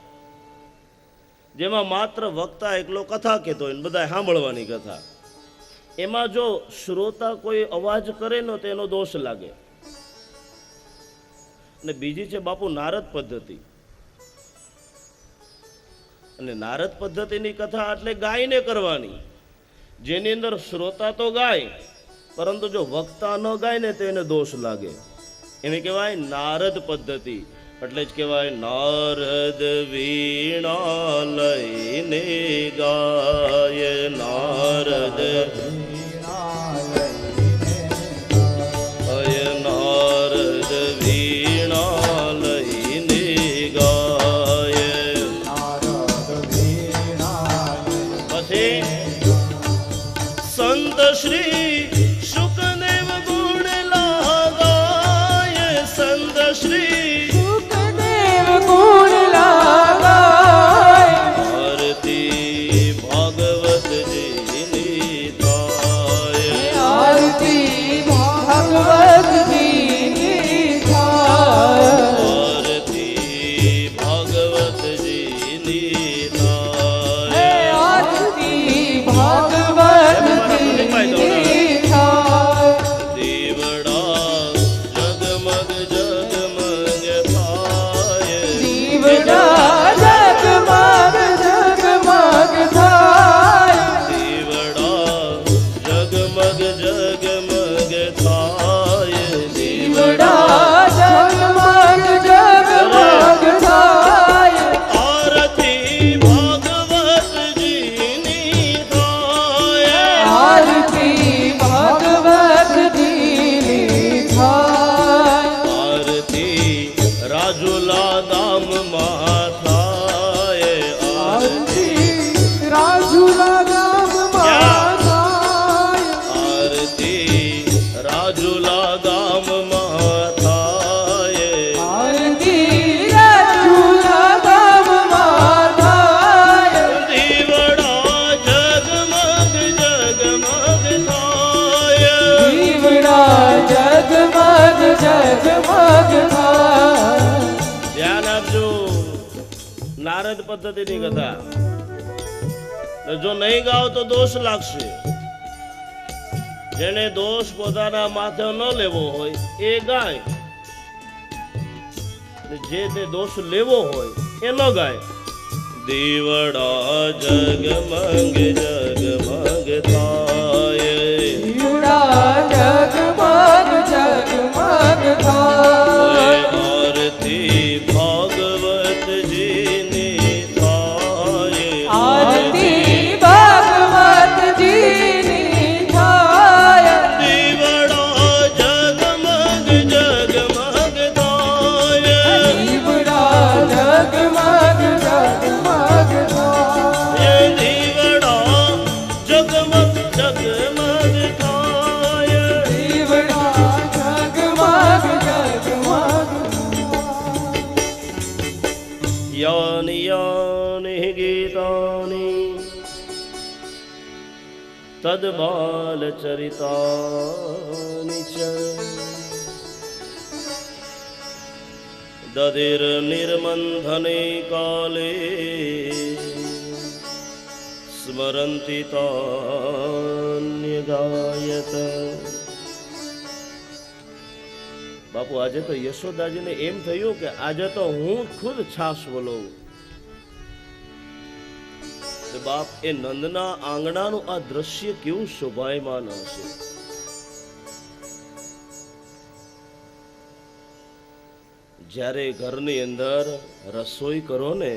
જેમાં માત્ર વક્તા એકલો કથા કહેતો હોય, બધા સાંભળવાની કથા. એમાં જો શ્રોતા કોઈ અવાજ કરે ને તો એનો દોષ લાગે. અને બીજી છે બાપુ નારદ પદ્ધતિ. અને નારદ પદ્ધતિની કથા એટલે ગાયને કરવાની, જેની અંદર શ્રોતા તો ગાય, પરંતુ જો વક્તા ન ગાય ને તો એને દોષ લાગે. એને કહેવાય નારદ પદ્ધતિ. એટલે જ કહેવાય નારદ વીણા લઈને ગાય. નારદ નારદ વીણા લઈને ગાય. શ્રી શુકદેવ ગુણ લાગાય સંત શ્રી સુખદેવ ગુણ લાગાય આરતી ભાગવતજીની થાય આરતી ભગવતજીની થાય આરતી ભાગવતજીની થાય આરતી ભગવતજીની થાય દીવડા જગમગ જગમગ થાય દીવડા જગમગ જગમગ થાય દીવડા જગમગ જગમગ થાય દીવડા જગમગ જગમગ થાય આરતી ભાગવતજીની થાય આરતી ભગવતજીની થાય આરતી રાજુલા ધામમાં થાય આરતી આરતી રાજુલા ગામમાં થાય આરતી રાજુલા ગામમાં થાય આરતી રાજુલા ગામમાં થાય દીવડા જગમગ જગમગ થાય દીવડા જગમગ જગમગ થાય ધ્યાન આપજો નારદ પદ્ધતિની કથા જો નહીં ગાઓ તો દોષ લાગશે જેને દોષ પોતાના માથે ન લેવો હોય એ ગાય ને જે તે દોષ લેવો હોય એ ન ગાય દીવડા જગમગ જગમગ થાય દીવડા જગમગ જગમગ થાય આરતી ભાગવતજીની થાય આરતી ભગવતજીની થાય દીવડા જગમગ જગમગ થાય દીવડા જગમગ જગમગ થાય દીવડા જગમગ જગમગ થાય દીવડા જગમગ જગમગ યાની યાની ગીતાની તદ્બાલચરિતાની ચ દધિર્નિર્મંથને કાલે સ્મરંતિ તાન્યગાયત. બાપુ આજે તો યશોદાજીને એમ થયું કે આજે તો હું ખુદ છાશ વલોવું. તો બાપ એ નંદના આંગણાનું આ દ્રશ્ય કેવું શોભાયમાન હશે. જ્યારે ઘરની અંદર રસોઈ કરો ને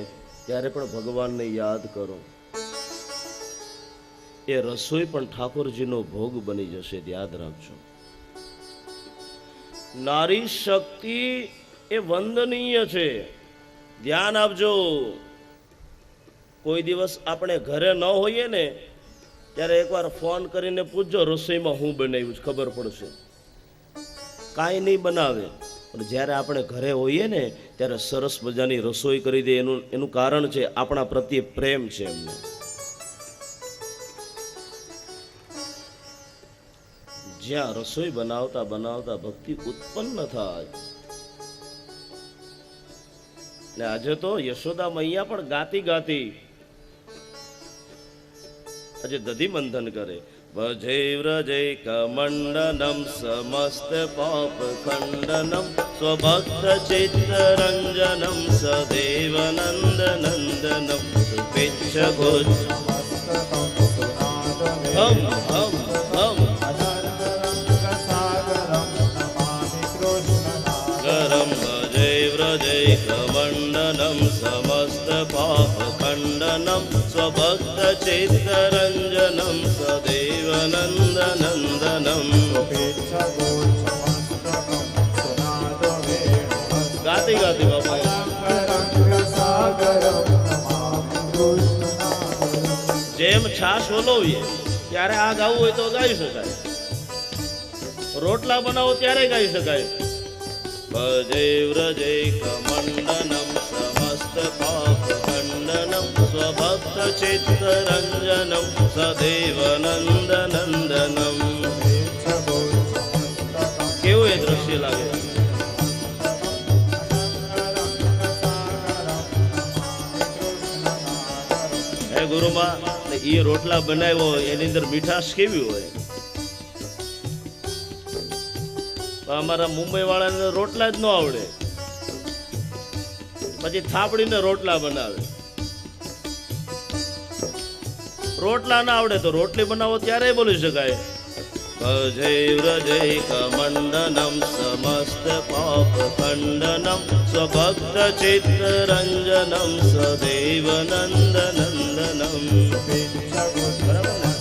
ત્યારે પણ ભગવાનને યાદ કરો. એ રસોઈ પણ ઠાકોરજીનો ભોગ બની જશે, યાદ રાખજો. નારી શક્તિ એ વંદનીય છે, ધ્યાન આપજો. કોઈ દિવસ આપણે ઘરે ન હોઈએ ને ત્યારે એકવાર ફોન કરીને પૂછજો રસોઈમાં હું બનાવ્યું છે, ખબર પડશે. કાંઈ નહીં બનાવે, પણ જ્યારે આપણે ઘરે હોઈએ ને ત્યારે સરસ મજાની રસોઈ કરી દે. એનું કારણ છે આપણા પ્રત્યે પ્રેમ છે એમને. જ્યાં રસોઈ બનાવતા બનાવતા ભક્તિ ઉત્પન્ન થાય. ને આજે તો યશોદા મૈયા પણ ગાતી ગાતી આજે દધી મંથન કરે. ભજે વ્રજે કમંડનમ સમસ્ત પાપ ખંડનમ સ્વભક્ત ચિત્ત રંજનમ સદેવ નંદ નંદનમ સુપેચ્છ ઘોષ હમ હમ હમ ગરમ. ભજે વ્રજે કમંડનમ સમસ્ત પાપ ખંડનમ સ્વભક્ત ચિત્ત રંજનમ સદેવ નંદ નંદનમ. ગાતી ગાતી બાપા જેમ છાશ વલોવીએ ત્યારે આ ગાવું હોય તો ગાઈ શકાય, રોટલા બનાવો ત્યારે ગાઈ શકાય. ભજે વ્રજે કમંડનમ સમસ્ત પાપ ખંડનમ સ્વભક્ત ચિત્ત રંજનમ સદેવ નંદ નંદનમ. કેવું એ દ્રશ્ય લાગે. હે ગુરુમાં, એ રોટલા બનાવ્યો એની અંદર મીઠાશ કેવી હોય. અમારા મુંબઈ વાળાને રોટલા જ ન આવડે, પછી થાપડીને રોટલા બનાવે. રોટલા ના આવડે તો રોટલી બનાવો ત્યારે બોલી શકાય. ભજે વ્રજે કમંડનમ સમસ્ત પાપ ખંડનમ સ્વભક્ત ચિત્ત રંજનમ સદેવ નંદ નંદનમ. બરાબર ને?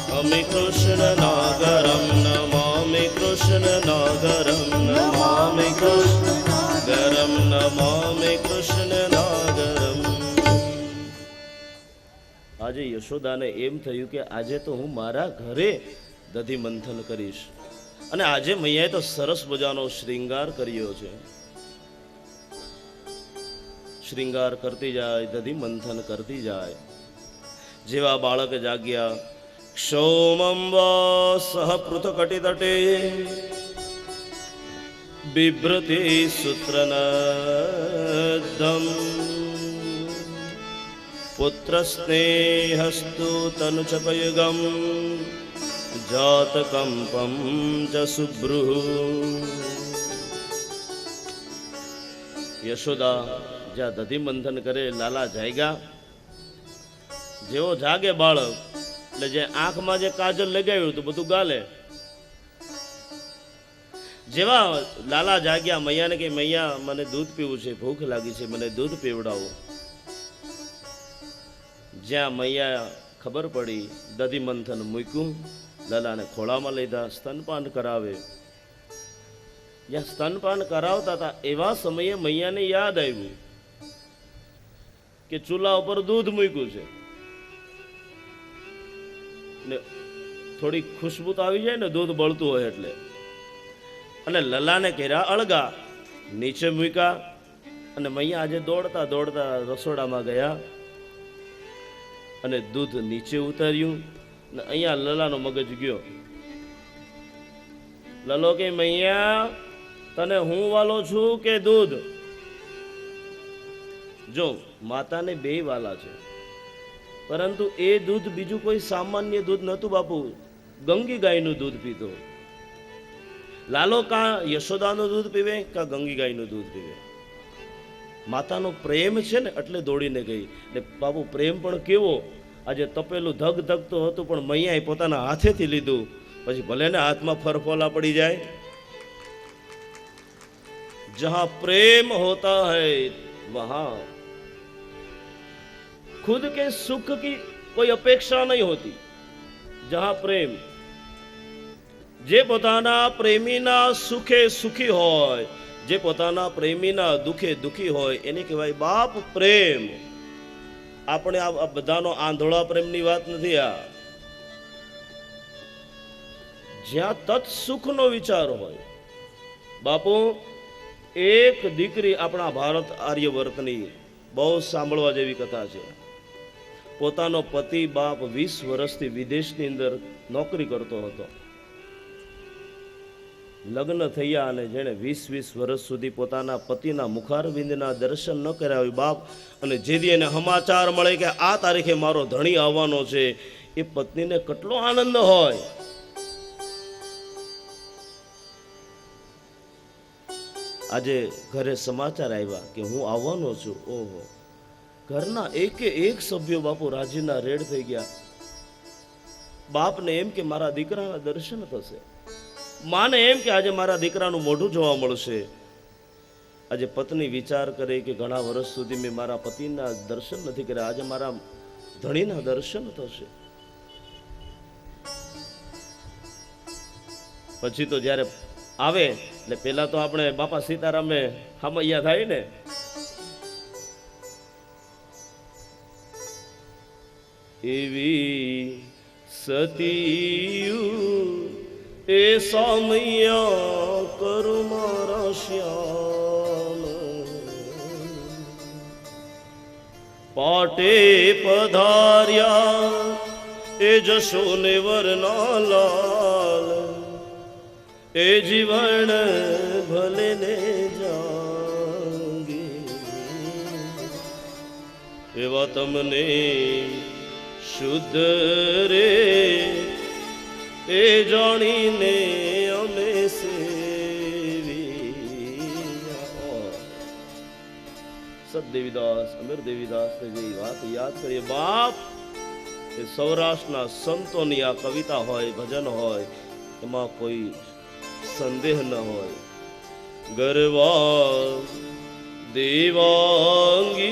નમામિ કૃષ્ણ નાગરમ નમામિ કૃષ્ણ નાગરમ નમામિ કૃષ્ણ નાગરમ નમામિ કૃષ્ણ નાગરમ. આજે યશોદાને એમ થયું કે આજે તો હું મારા ઘરે દધી મંથન કરીશ. અને આજે મૈયાએ તો સરસ મજાનો શ્રૃંગાર કર્યો છે. શ્રૃંગાર કરતી જાય, દધી મંથન કરતી જાય. જેવા બાળક જાગ્યા, ક્ષૌમં વા સહ પૃથકટી તટે બિભ્રતિ સૂત્રનદ્ધમ પુત્ર સ્નેહસ્તુ તનુચકયુગમ જાતકંપમ ચ સુભ્રુઃ. યશોદા જ્યાં દધી મંથન કરે, લાલા જાગ્યા. જેવો જાગે બાળક એટલે જે આંખમાં જે કાજલ લગાવ્યું હતું બધું ગાલે. જેવા લાલા જાગ્યા, મૈયાને કે મૈયા મને દૂધ પીવું છે, ભૂખ લાગી છે, મને દૂધ પીવડાવો. જ્યાં મૈયા ખબર પડી, દધી મંથન મૂક્યું, લાલાને ખોળામાં લીધા, સ્તનપાન કરાવે. જ્યાં સ્તનપાન કરાવતા હતા એવા સમયે મૈયાને યાદ આવ્યું કે ચૂલા ઉપર દૂધ મૂક્યું છે ને થોડી ખુશ્બુ તો આવી જાય ને દૂધ બળતું હોય એટલે. અને લલાને કર્યા અળગા, નીચે મૂક્યા. અને મૈયા આજે દોડતા દોડતા રસોડામાં ગયા અને દૂધ નીચે ઉતાર્યું. ને અહીંયા લલાનો મગજ ગયો. લલો કે મૈયા તને હું વાલો છું કે દૂધ? જો માતાને બે વાલા છે, પરંતુ એ દૂધ બીજું કોઈ સામાન્ય દૂધ નહોતું બાપુ, ગંગી ગાયનું દૂધ પીતો. લાલો કા યશોદાનું દૂધ પીવે કા ગંગી ગાયનું દૂધ પીવે. માતાનો પ્રેમ છે ને એટલે દોડીને ગઈ. ને બાપુ પ્રેમ પણ કેવો, આજે તપેલું ધગ ધગતો હતું પણ મૈયાએ પોતાના હાથેથી લીધું. પછી ભલે ને હાથમાં ફરફોલા પડી જાય. જહાં પ્રેમ હોતા હૈ વહાં खुद के सुख की कोई अपेक्षा नहीं होती. जहां प्रेम, जे पोताना प्रेमीना सुखे सुखी होय, जे पोताना प्रेमीना दुखे दुखी होय એને કહેવાય બાપ પ્રેમ. આપણે આ બધાનો આંધળા પ્રેમની વાત નથી. આ જ્યાં તત્સુખનો વિચાર હોય. બાપુ એક દીકરી આપણા ભારત આર્યવર્તની બહુ સાંભળવા જેવી કથા છે. પોતાનો પતિ બાપ 20 વર્ષથી વિદેશની અંદર નોકરી કરતો હતો. લગ્ન થયા અને જેણે 20 વર્ષ સુધી પોતાના પતિના મુખારવિંદના દર્શન ન કર્યા હોય બાપ, અને જેથી એને સમાચાર મળે કે આ તારીખે મારો ધણી આવવાનો છે, એ પત્નીને કેટલો આનંદ હોય. આજે ઘરે સમાચાર આવ્યા કે હું આવવાનો છું. ઓહો, ઘરના એક સભ્યો બાપુ રાજીના રેડ થઈ ગયા. બાપને એમ કે મારા દીકરાના દર્શન થશે, માને એમ કે આજે મારા દીકરાનું મોઢું જોવા મળશે. આજે પત્ની વિચાર કરે કે ઘણા વર્ષ સુધી મેં મારા પતિના દર્શન નથી કર્યા, આજે મારા ધણીના દર્શન થશે. પછી તો જ્યારે આવે એટલે પેલા તો આપણે બાપા સીતારામે હામૈયા થાય ને, એવી સતીયું એ સામૈયા કરું મારા શ્યામ પાટે પધાર્યા એ જશોને વરના લાલ એ જીવન ભલે ને જાગે એવા તમને શુદ્ધ રે એ જાણીને અમે સદદેવીદાસ અમીર દેવીદાસ ને જે વાત યાદ કરીએ બાપ એ સૌરાષ્ટ્રના સંતોની આ કવિતા હોય ભજન હોય એમાં કોઈ સંદેહ ન હોય ગરવા દેવાંગી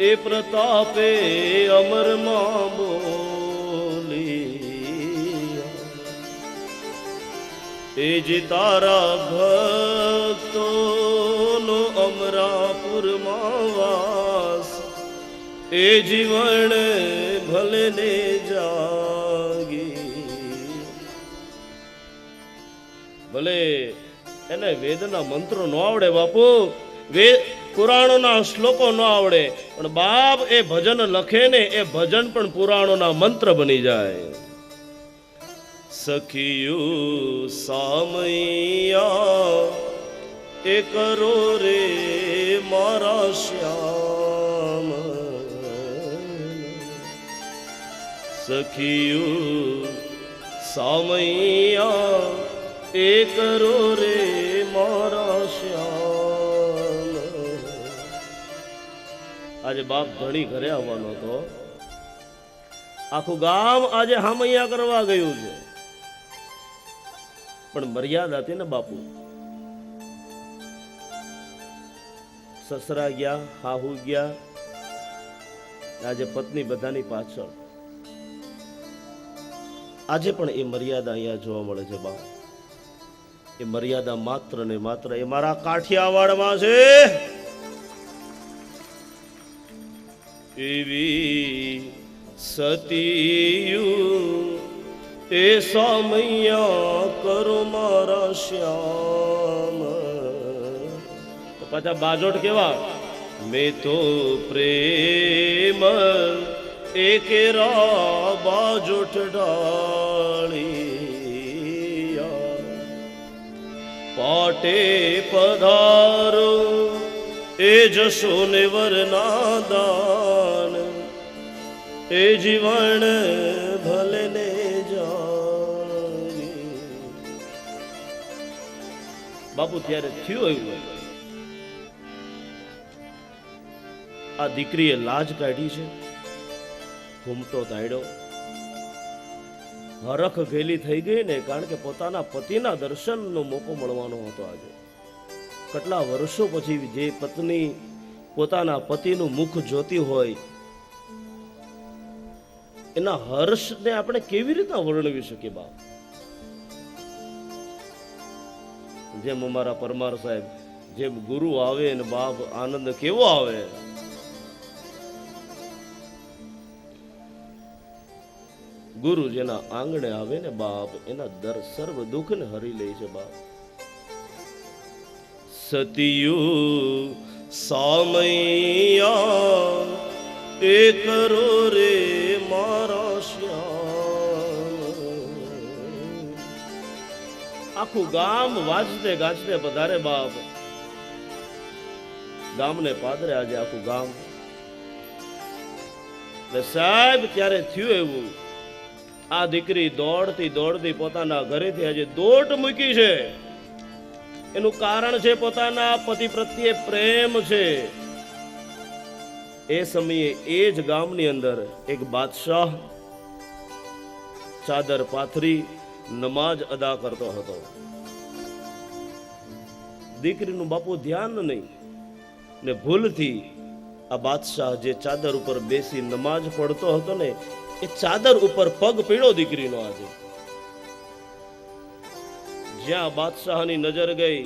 એ પ્રતાપે અમરમાં બોલી એ જે તારા ભક્તોનો અમરાપુરમાં વાસ એ જીવન ભલે ને જાગી ભલે એને વેદના મંત્રો ન આવડે બાપુ પુરાણોના શ્લોકો ન આવડે પણ બાપ એ ભજન લખે ને એ ભજન પણ પુરાણોના મંત્ર બની જાય સખિયું સામૈયા એ કરો રે મારા શ્યામ સખિયું સામૈયા એ કરો રે મારા શ્યામ આજે બાપ ધણી ઘરે આવવાનો હતો આખું ગામ આજે હામૈયા કરવા ગયું છે પણ મર્યાદા હતી ને બાપુ સસરા ગયા હાહુ ગયા આજે પત્ની બધાની પાછળ આજે પણ એ મર્યાદા અહીંયા જોવા મળે છે બાપ એ મર્યાદા માત્ર ને માત્ર એ મારા કાઠિયાવાડમાં છે એવી સતીયું એ સામૈયા કરો મારા શ્યામ પાછા બાજોટ કેવા મેં તો પ્રેમ એકેરા બાજોટ ડાળી પાટે પધારો એ જશો ને વરના દાન એ જીવન ભલે ને જાગી બાપુ ત્યારે થયું એવું આ દીકરીએ લાજ કાઢી છે ઘૂમટો તાડ્યો હરખ ગેલી થઈ ગઈ ને કારણ કે પોતાના પતિના દર્શનનો મોકો મળવાનો હતો આજે કેટલા વર્ષો પછી જે પત્ની પોતાના પતિનું મુખ જોતી હોય એના હર્ષને આપણે કેવી રીતના વર્ણવી શકીએ બાપ જેમ અમારા પરમાર સાહેબ જેમ ગુરુ આવે ને બાપ આનંદ કેવો આવે ગુરુ જેના આંગણે આવે ને બાપ એના સર્વ દુઃખ ને હરી લે છે બાપ સતિયું સામૈયા એ કરો રે મારા શ્યામ આખું ગામ વાજતે ગાજતે પધારે બાપ ગામને પાદરે આજે આખું ગામ સાહેબ ત્યારે થયું એવું આ દીકરી દોડતી દોડતી પોતાના ઘરેથી આજે દોટ મૂકી છે એનું કારણ છે પોતાના પતિ પ્રત્યે પ્રેમ છે એ સમયે એ જ ગામની અંદર એક બાદશાહ ચાદર પાથરી નમાજ અદા કરતો હતો દીકરીનું બાપુ ધ્યાન નહીં ને ભૂલથી આ બાદશાહ જે ચાદર ઉપર બેસી નમાજ પડતો હતો ને એ ચાદર ઉપર પગ પીડ્યો દીકરીનો આજે જ્યાં બાદશાહની નજર ગઈ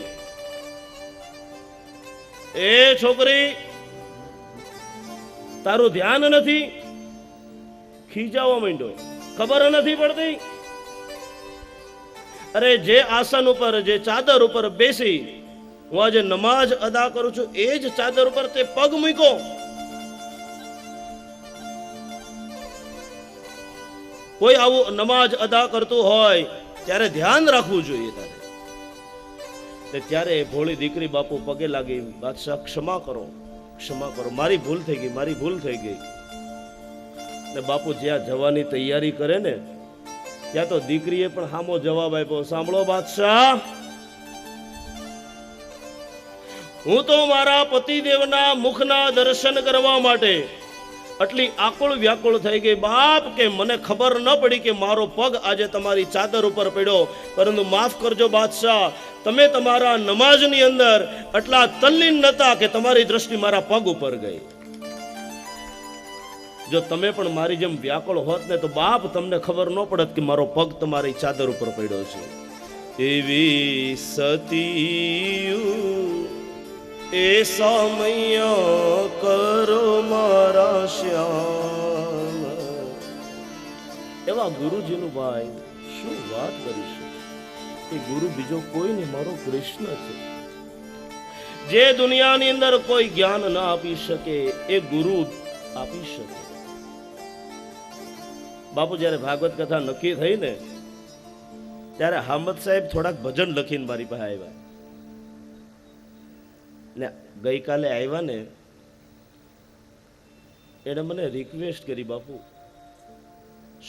એ છોકરી તારું ધ્યાન નથી ખીજાવા માંડ્યો, ખબર નથી પડતી. અરે જે આસન ઉપર, જે ચાદર ઉપર બેસી હું આજે નમાજ અદા કરું છું, એ જ ચાદર ઉપર તે પગ મૂક્યો. કોઈ આવું નમાજ અદા કરતું હોય ત્યારે ધ્યાન રાખવું જોઈએ. ત્યારે ભોળી દીકરી બાપુ પગે લાગી, બાદશાહ ક્ષમા કરો, ક્ષમા કરો, મારી ભૂલ થઈ ગઈ, મારી ભૂલ થઈ ગઈ. ને બાપુ જ્યાં જવાની તૈયારી કરે ને ત્યાં તો દીકરીએ પણ સામો જવાબ આપ્યો, સાંભળો બાદશાહ, હું તો મારા પતિદેવના મુખના દર્શન કરવા માટે આટલી આકુળ વ્યાકુળ થઈ ગઈ બાપ કે મને ખબર ન પડી કે મારો પગ આજે તમારી ચાદર ઉપર પડ્યો. પરંતુ માફ કરજો બાદશાહ, તમે તમારા નમાઝની અંદર આટલા તલ્લીન નતા કે તમારી દ્રષ્ટિ મારા પગ ઉપર ગઈ. જો તમે પણ મારી જેમ વ્યાકુળ હોત ને તો બાપ તમને ખબર ન પડત કે મારો પગ તમારી ચાદર ઉપર પડ્યો છે. એવી સતી એ સમય કરો મારા શ્યામ. એવા ગુરુજીનું ભાઈ શું વાત કરીશું. એ ગુરુ બીજો કોઈ નહીં, મારો કૃષ્ણ છે. જે દુનિયાની અંદર કોઈ જ્ઞાન ના આપી શકે એ ગુરુ આપી શકે. બાપુ જ્યારે ભાગવત કથા નક્કી થઈ ને ત્યારે હામદ સાહેબ થોડાક ભજન લખીને મારી પાસે આવ્યા. ને ગઈકાલે આવ્યા ને એને મને રિક્વેસ્ટ કરી, બાપુ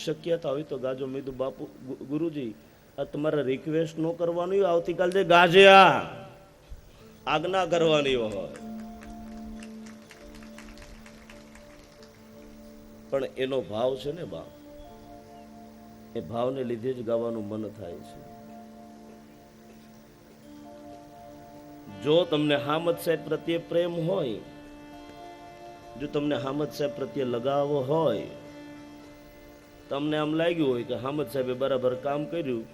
શક્યતા હોય તો ગાજો. મેં કીધું બાપુ ગુરુજી આ તમારે રિક્વેસ્ટ ન કરવાની હોય, આવતીકાલ જે ગાજ્યા આજ્ઞા કરવાની હોય. પણ એનો ભાવ છે ને બાપ, એ ભાવને લીધે જ ગાવાનું મન થાય છે. જો તમને હામદ સાહેબ પ્રત્યે પ્રેમ હોય, જો તમને હામદ સાહેબ પ્રત્યે લગાવ હોય, તમને આમ લાગ્યું હોય કે હામદ સાહેબે બરાબર કામ કર્યું,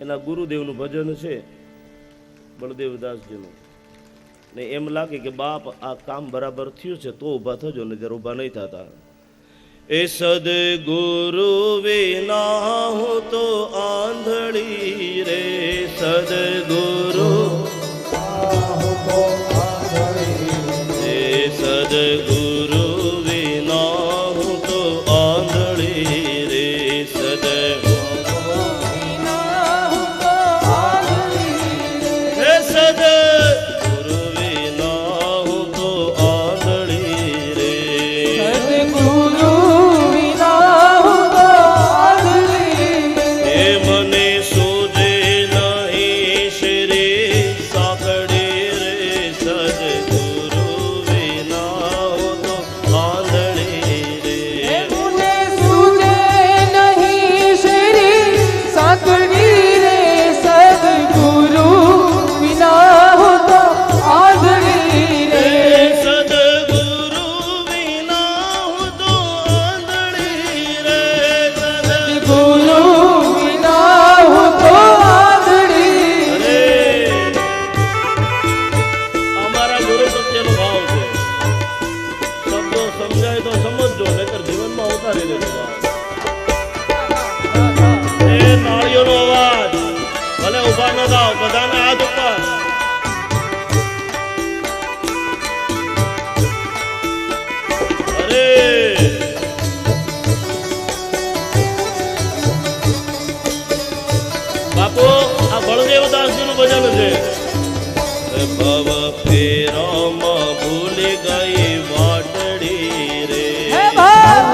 એના ગુરુદેવનું ભજન છે બળદેવદાસજીનું, ને એમ લાગે કે બાપ આ કામ બરાબર થયું છે તો ઊભા થજો, ને જ્યારે ઊભા નહીં થતા. એ સદગુરુ વિના હું તો આંધળી રે, સદગુરુ સદગુરુ વિના હું તો આંધળી રે, સદગુરુ વિના હું તો આંધળી રે, સદગુરુ વિના હું તો આંધળી રે, સદગુરુ વિના હું તો આંધળી રે. એ મને સૂજે નહીં શ્રી સાંકળી રે, સદગુરુ વિના હું તો આંધળી રે, મને સૂજે નહીં શ્રી સાંકળી રે, સદગુરુ વિના હું તો આંધળી રે. સદગુરુ વિના હું તો આંધળી રે, સદગુરુ વિના હું તો આંધળી રે. અમારા ગુરુ પ્રત્યેનો ભાવ છે. શબ્દો સમજાય તો સમજજો, નહીતર જીવનમાં ઉતારી દેજો. એ નાળીઓનો અવાજ ભલે ઉભા ન થાવ, બધાના હાથ ઉપર. અરે બાપુ આ બળદેવદાસજીનું ભજન છે. ભવ ફેરામાં ભૂલી ગઈ વાટડી રે, હે ભાવ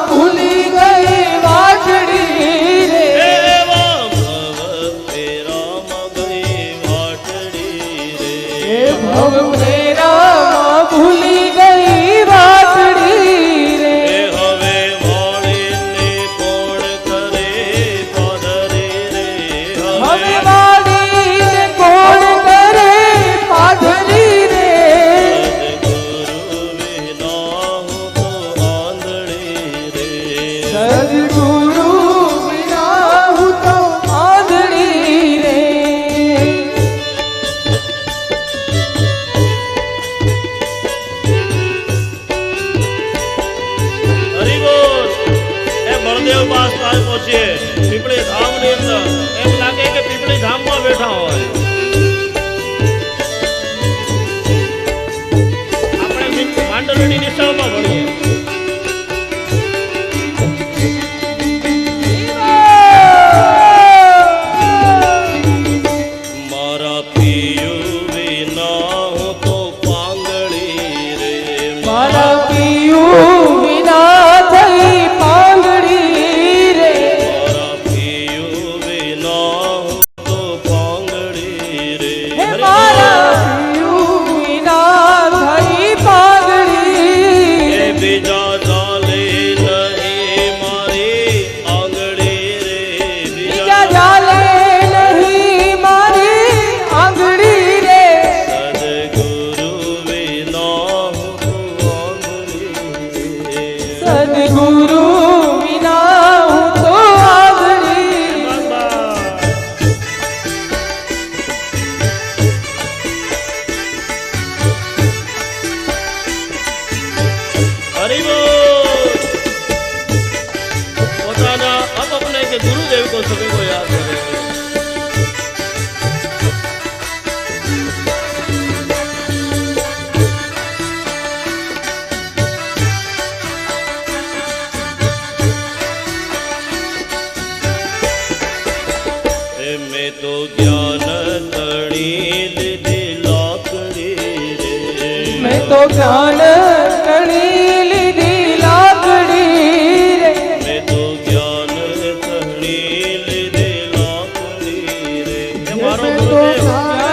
ભૂલી ગઈ વાટડી રે. એવા ભવ ફેરામાં ગઈ વાટડી રે, હે ભવ ફેરામાં ભૂલી ગઈ વાટડી રે. એ હવે વાળીને કોણ કરે પાદરી રે, હવે વાળીને કોણ કરે પાધરી રે. સદગુરુ વિના હું તો આંધળી રે, સદગુરુ વિના હું તો આંધળી રે. જ્ઞાન કણી લીધી લાકડી રે મેં તો જ્ઞાન કણી લીધી લાકડી રે હે મારો મેં તો ગુરુદેવ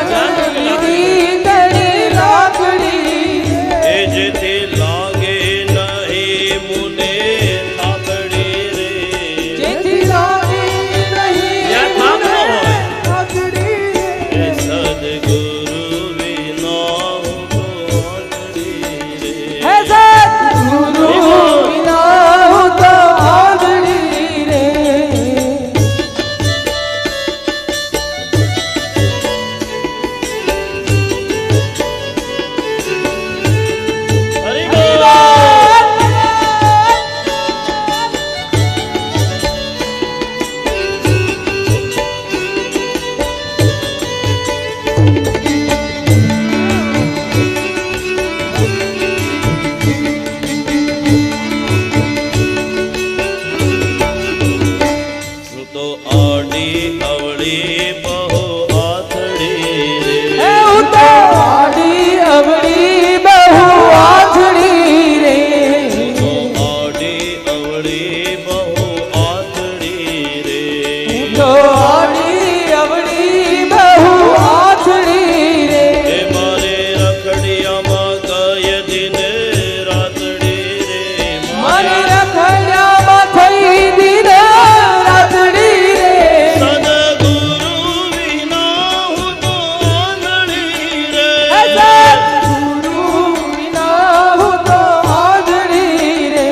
જ્ઞાન લીધી કણી લાકડી એ જેથી લાગે નહીં મુને થાકડી રે જેથી લાગે નહીં ત્યાં થાક ન હોય. લાકડી એ સદગુરુ વિના હું તો આંધળી રે. હે સદગુરુ વિના હું તો આંધળી રે હરિ બોલ. હું તો આડી અવળી બહુ આથડી રે. હે હું તો આડી અવળી બહુ આંધળી રે હું તો આડી અવળી બહુ આથડી રે. તો આડી અવળી બહુ આંધળી રે એ મારે રખડિયામાં ગય દિન રાતડી રે. મારી રખડ્યામાં થઈ દિન રાતડી રે સદગુરુ વિના હું તો આંધળી રે. હે સદગુરુ વિના હું તો આંધળી રે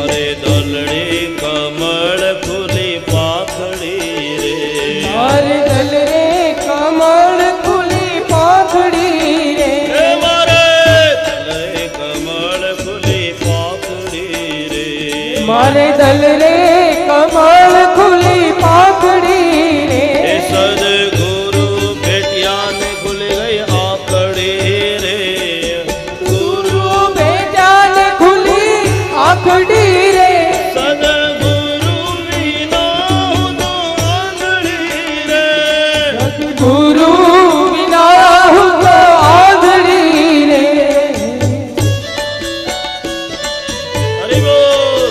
અરે દલડી કમળ ફૂલી પાખડી રે. મારી દલ રે કમળ ખુલી પાંખડી રે એ મારે દલડી કમળ ફૂલી પાખડી રે. મારે દલ રે કમળ ખુલી પાંખડી રે એ સદગુરુ ભેટ્યા ને ખુલી ગઈ આખડી રે. ગુરુ બેટા ને ખુલી આંખડી રે સદગુરુ વિના હું તો આંધળી રે. ગુરુ વિના હું તો આંધળી રે હરિ બોલ.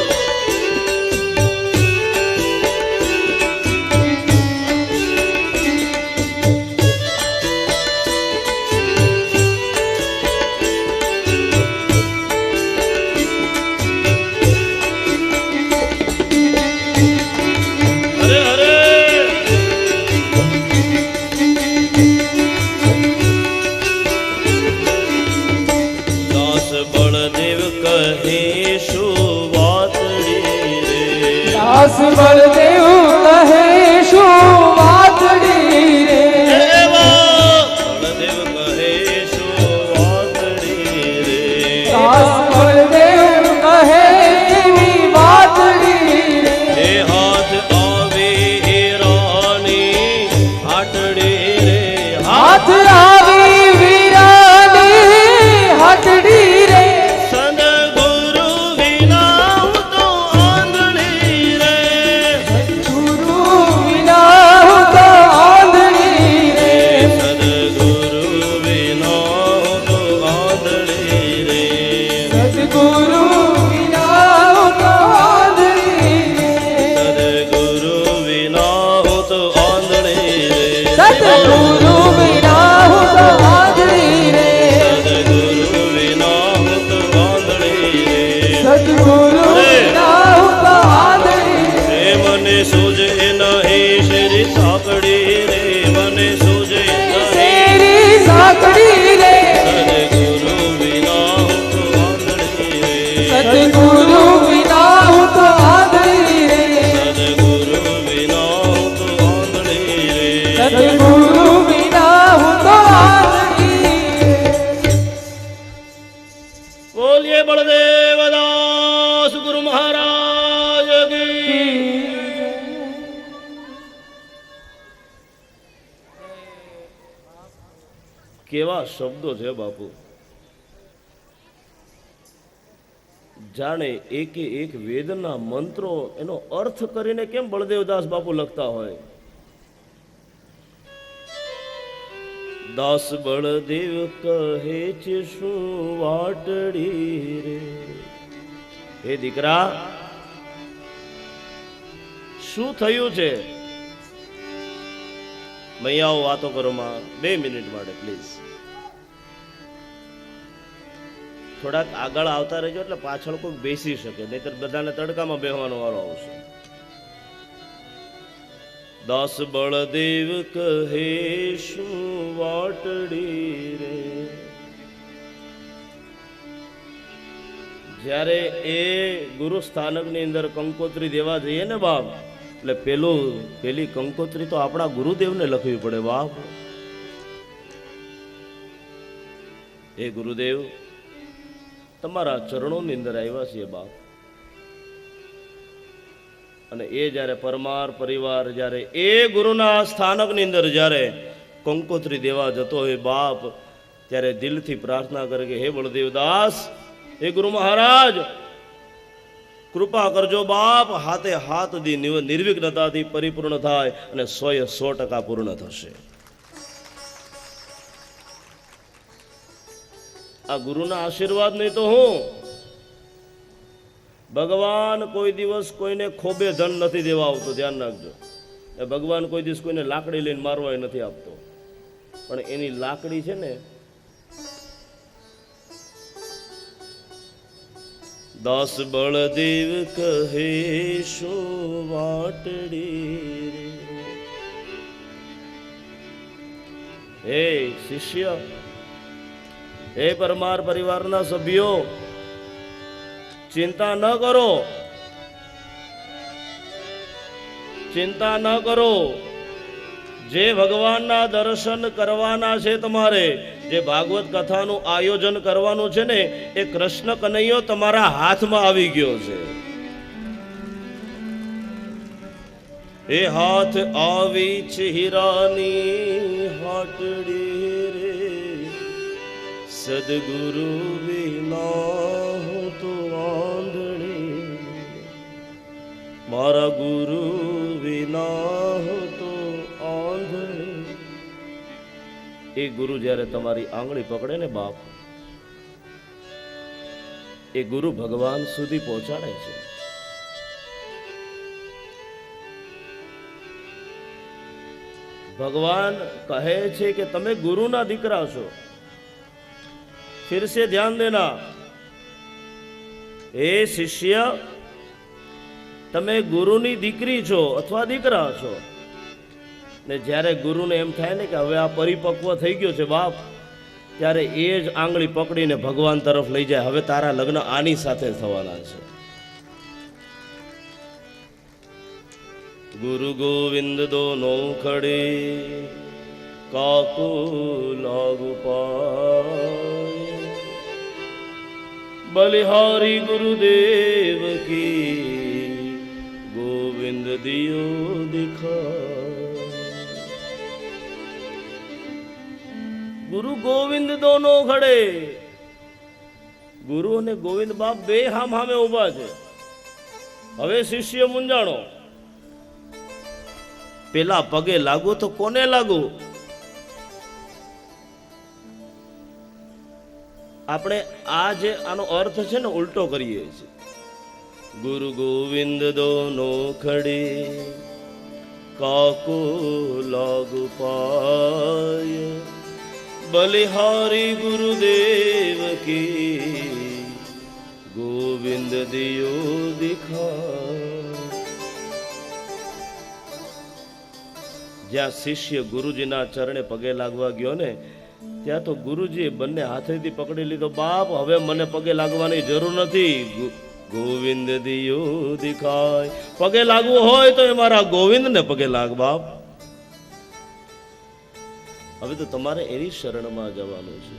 હરે હરે. દાસ બળદેવ કહે શું વાતડી રે. દાસ બળદેવ કહે શું વાતડી રે એવા બળદેવ કહે શું વાતડી રે. દાસ બળદેવ કહે એવી વાતડી રે એ હાથ આવે એ રાની હાટડી રે. હાથ આવી વીરાની હાટડી રે સદગુરુ વિના હું તો આંધળી રે. ગુરુ વિના હું તો આંધળી રે સદગુરુ વિના હું તો આંધળી રે. સદગુરુ વિના હું તો આંધળી રે સદગુરુ વિના હું તો આંધળી રે. સદગુરુ વિના હું તો આંધળી રે સદગુરુ વિના હું તો આંધળી રે. સદગુરુ વિના હું તો આંધળી રે એ મને સૂજે નહીં શેરી સાંકડી રે. મને સૂજે નહીં તેરી સાંકડી રે સદગુરુ વિના હું તો આંધળી રે. સદગુરુ વિના હું તો આંધળી રે એવા શબ્દો છે બાપુ, જાણે એકે એક વેદના મંત્રો એનો અર્થ કરીને કેમ બળદેવદાસ બાપુ લખતા હોય. દાસ બળદેવ કહે છે શું વાટડી રે, હે દીકરા શું થયું છે? મૈયાઓ વાતો કરો માં 2 મિનિટ માટે પ્લીઝ. થોડાક આગળ આવતા રહેજો એટલે પાછળ કોઈ બેસી શકે, નહીતર બધાને તડકામાં બેહવાનો વારો આવશે. દાસ બળદેવ કહે શું વાટડી રે, જ્યારે એ ગુરુ સ્થાનકની અંદર કંકોત્રી દેવા જઈએ ને બાપ, એટલે પેલી કંકોત્રી તો આપણા ગુરુદેવને લખવી પડે બાપ. એ ગુરુદેવ તમારા ચરણોની અંદર આવ્યા છીએ બાપ. અને એ જ્યારે પરમાર પરિવાર જ્યારે એ ગુરુના સ્થાનકની અંદર જ્યારે કંકોત્રી દેવા જતો હોય બાપ, ત્યારે દિલથી પ્રાર્થના કરે કે હે બળદેવદાસ, હે ગુરુ મહારાજ, કૃપા કરજો બાપ, હાથે હાથ દી નિર્વિઘ્નતાથી પરિપૂર્ણ થાય અને 100% પૂર્ણ થશે. આ ગુરુના આશીર્વાદ નહીં તો હું. ભગવાન કોઈ દિવસ કોઈને ખોબે ધન નથી દેવા આવતો, ધ્યાન રાખજો. ભગવાન કોઈ દિવસ કોઈને લાકડી લઈને મારવા નથી આપતો, પણ એની લાકડી છે ને, દાસ બળદેવ કહે શું વાટડી રે. હે શિષ્ય, હે પરમાર પરિવારના સભ્યો, ચિંતા ન કરો, ચિંતા ન કરો. જે ભગવાનના દર્શન કરવાના છે તમારે, જે ભાગવત કથાનું આયોજન કરવાનું છે ને, એ કૃષ્ણ કનૈયો તમારા હાથમાં આવી ગયો છે. એ હાથ આવી છે હીરાની હાટડી રે, સદગુરુ વિના હું તો આંધળી, મારા ગુરુ વિના હું તો આંધળી. એ ગુરુ જ્યારે તમારી આંગળી પકડે ને બાપ, એ ગુરુ ભગવાન સુધી પહોંચાડે છે. ભગવાન કહે છે કે તમે ગુરુના દીકરા છો. फिर से ध्यान देना, हे शिष्य, તમે ગુરુની દીકરી છો અથવા દીકરા છો. ને જ્યારે ગુરુને એમ થાય ને કે હવે આ પરિપક્વ થઈ ગયો છે બાપ, ત્યારે એ જ આંગળી પકડીને ભગવાન તરફ લઈ જાય. હવે તારા લગ્ન આની સાથે થવાના છે. ગુરુ ગોવિંદ દોનો ખડે કાકો લાગુ પાય, બલિહારી ગુરુદેવ કી ગોવિંદ દિયો દિખા. ગુરુ ગોવિંદ દોનો ખડે, ગુરુ અને ગોવિંદ બાપ બે હામ હામે ઉભા છે. હવે શિષ્ય મૂંઝાણો, પેલા પગે લાગુ તો કોને લાગુ? આપણે આ જે આનો અર્થ છે ને ઉલટો કરીએ છીએ. ગુરુ ગોવિંદ દોનો ખડે કાકો લાગુ પાય, બલિહારી ગુરુદેવ કી ગોવિંદ દિયો દિખા. જ્યાં શિષ્ય ગુરુજીના ચરણે પગે લાગવા ગયો ને, ત્યાં તો ગુરુજીએ બંને હાથેથી પકડી લીધો. બાપ, હવે મને પગે લાગવાની જરૂર નથી, ગોવિંદ દિયો દિખાય. પગે લાગવું હોય તો એ મારા ગોવિંદને પગે લાગ બાપ. હવે તો તમારે એની શરણમાં જવાનું છે.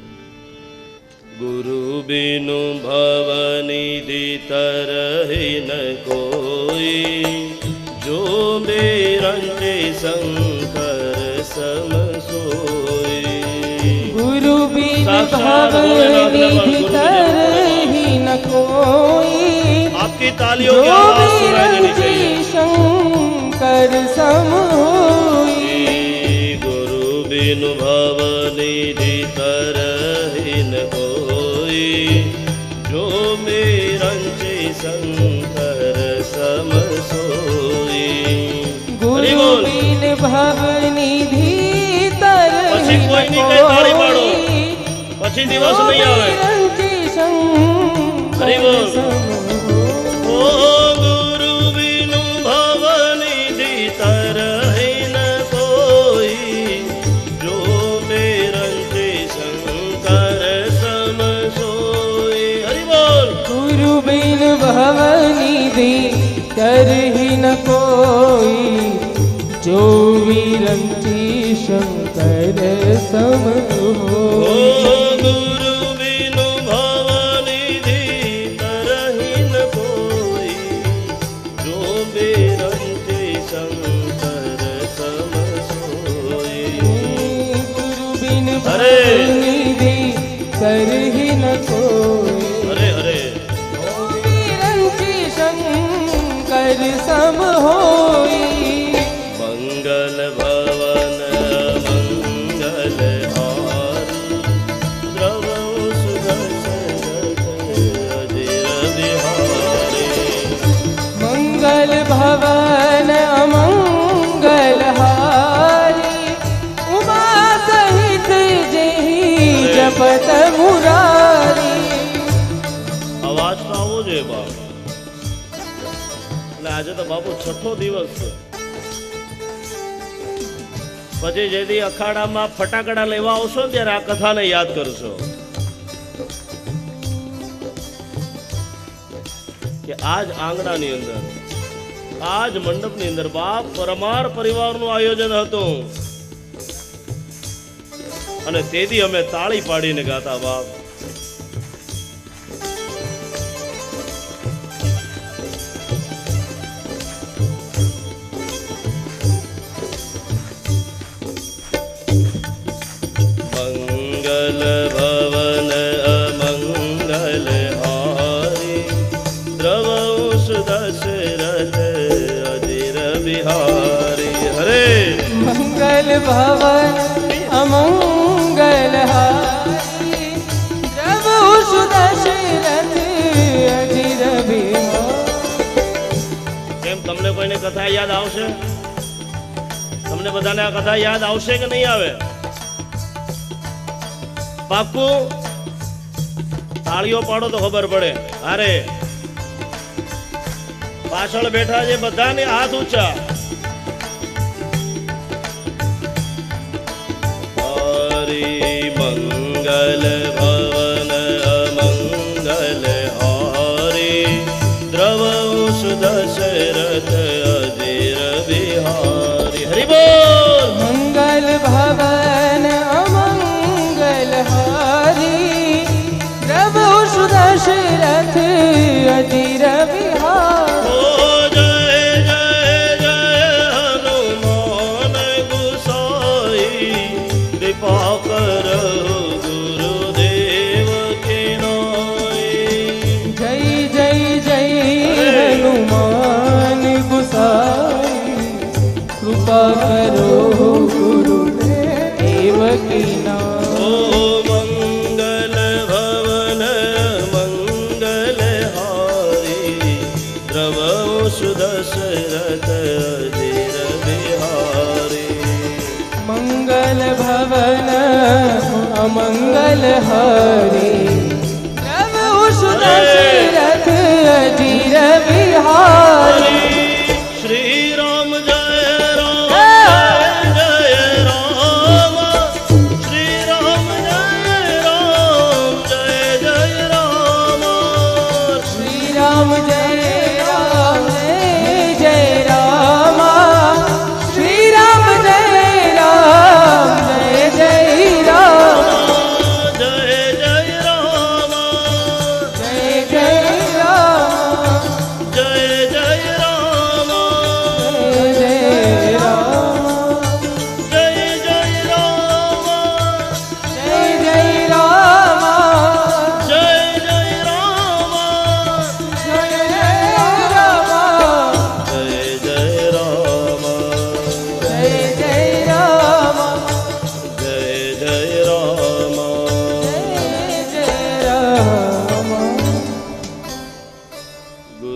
ગુરુ બિનુ ભવનિધિ તરહે ન કોઈ, જો બેરંતે શંકર સમ સોય. ગુરુ भवनिधि तरहि न कोई। आपकी तालियों की आवाज सुनाई देनी चाहिए। शंकर सम होई। गुरु बिनु भवनिधि तरहि न कोई, जो मेरंचे शंकर सम सोई। गुरु बिन भवनिधि तरहि પછી न કોઈ ની કઈ તાળી પાડો, कोई। પછી દિવસ નહીં આવે। હરિ બોલ। ओ गुरु बिनु भवनिधि तरहि न कोई, जो मेरंचे शंकर सम सोई। हरि बोल। गुरु बिन भवनिधि तरहि न कोई, जो विरंची शंकर सम ओ होई। गुरु बिनु भवनिधि तरहि न कोई, जो मेरंचे शंकर सम सोई। गुरु बिन हरे। भवनिधि तरहि न कोई, हरे हरे। विरंची शंकर सम होई। मंगल भवन मंगल हारी, द्रवौ सुदशरथ अजिर बिहारी। मंगल भवन अमंगल हारी, उमा सहित जेहि जपत मुरारी। અવાજ તો આવો જોઈએ બાપ। એટલે આજે તો બાપુ છઠ્ઠો દિવસ છે। પછી જેથી અખાડામાં ફટાકડા લેવા આવશો ને ત્યારે આ કથાને યાદ કરશો કે આજ આંગણાની અંદર, આજ મંડપની અંદર બાપ પરમાર પરિવારનું આયોજન હતું અને તેથી અમે તાળી પાડીને ગાતા બાપ। मंगल भवन अमंगल हारी, द्रवौ सुदशरथ अजिर बिहारी। हरे। मंगल भवन अमंगल हारी, प्रभु सुदशरथ अजिर बिहारी। કેમ તમને કોઈને કથા યાદ આવશે? તમને બધાને આ કથા યાદ આવશે કે નહીં આવે? પાક્કું? તાળીઓ પાડો તો ખબર પડે। અરે પાછળ બેઠા છે બધાને હાથ ઊંચા। હરિ મંગલ ભવન અમંગલ હારી, દ્રવૌ સુદશરથ અજીર બિહારી। હરિ બોલ। मंगल भवन अमंगल हारी, प्रभु सुदशरथ अजिर बिहारी। ओ जय जय जय हनुमान गुसाई, कृपा करो गुरुदेव के नाई। जय जय जय हनुमान गुसाई, कृपा करो गुरुदेव की नाई। ओ मंगल भवन मंगल हारी, द्रवौ सुदशरथ अजिर बिहारी। मंगल भवन अमंगल हारी, प्रभु सुदशरथ अजिर बिहारी। श्री राम जय राम जय जय राम, श्री राम जय राम जय जय राम। श्री राम जय राम जय जय राम, श्री राम जय राम जय जय राम। जय जय राम जय जय राम जय जय राम जय जय राम जय जय राम जय जय राम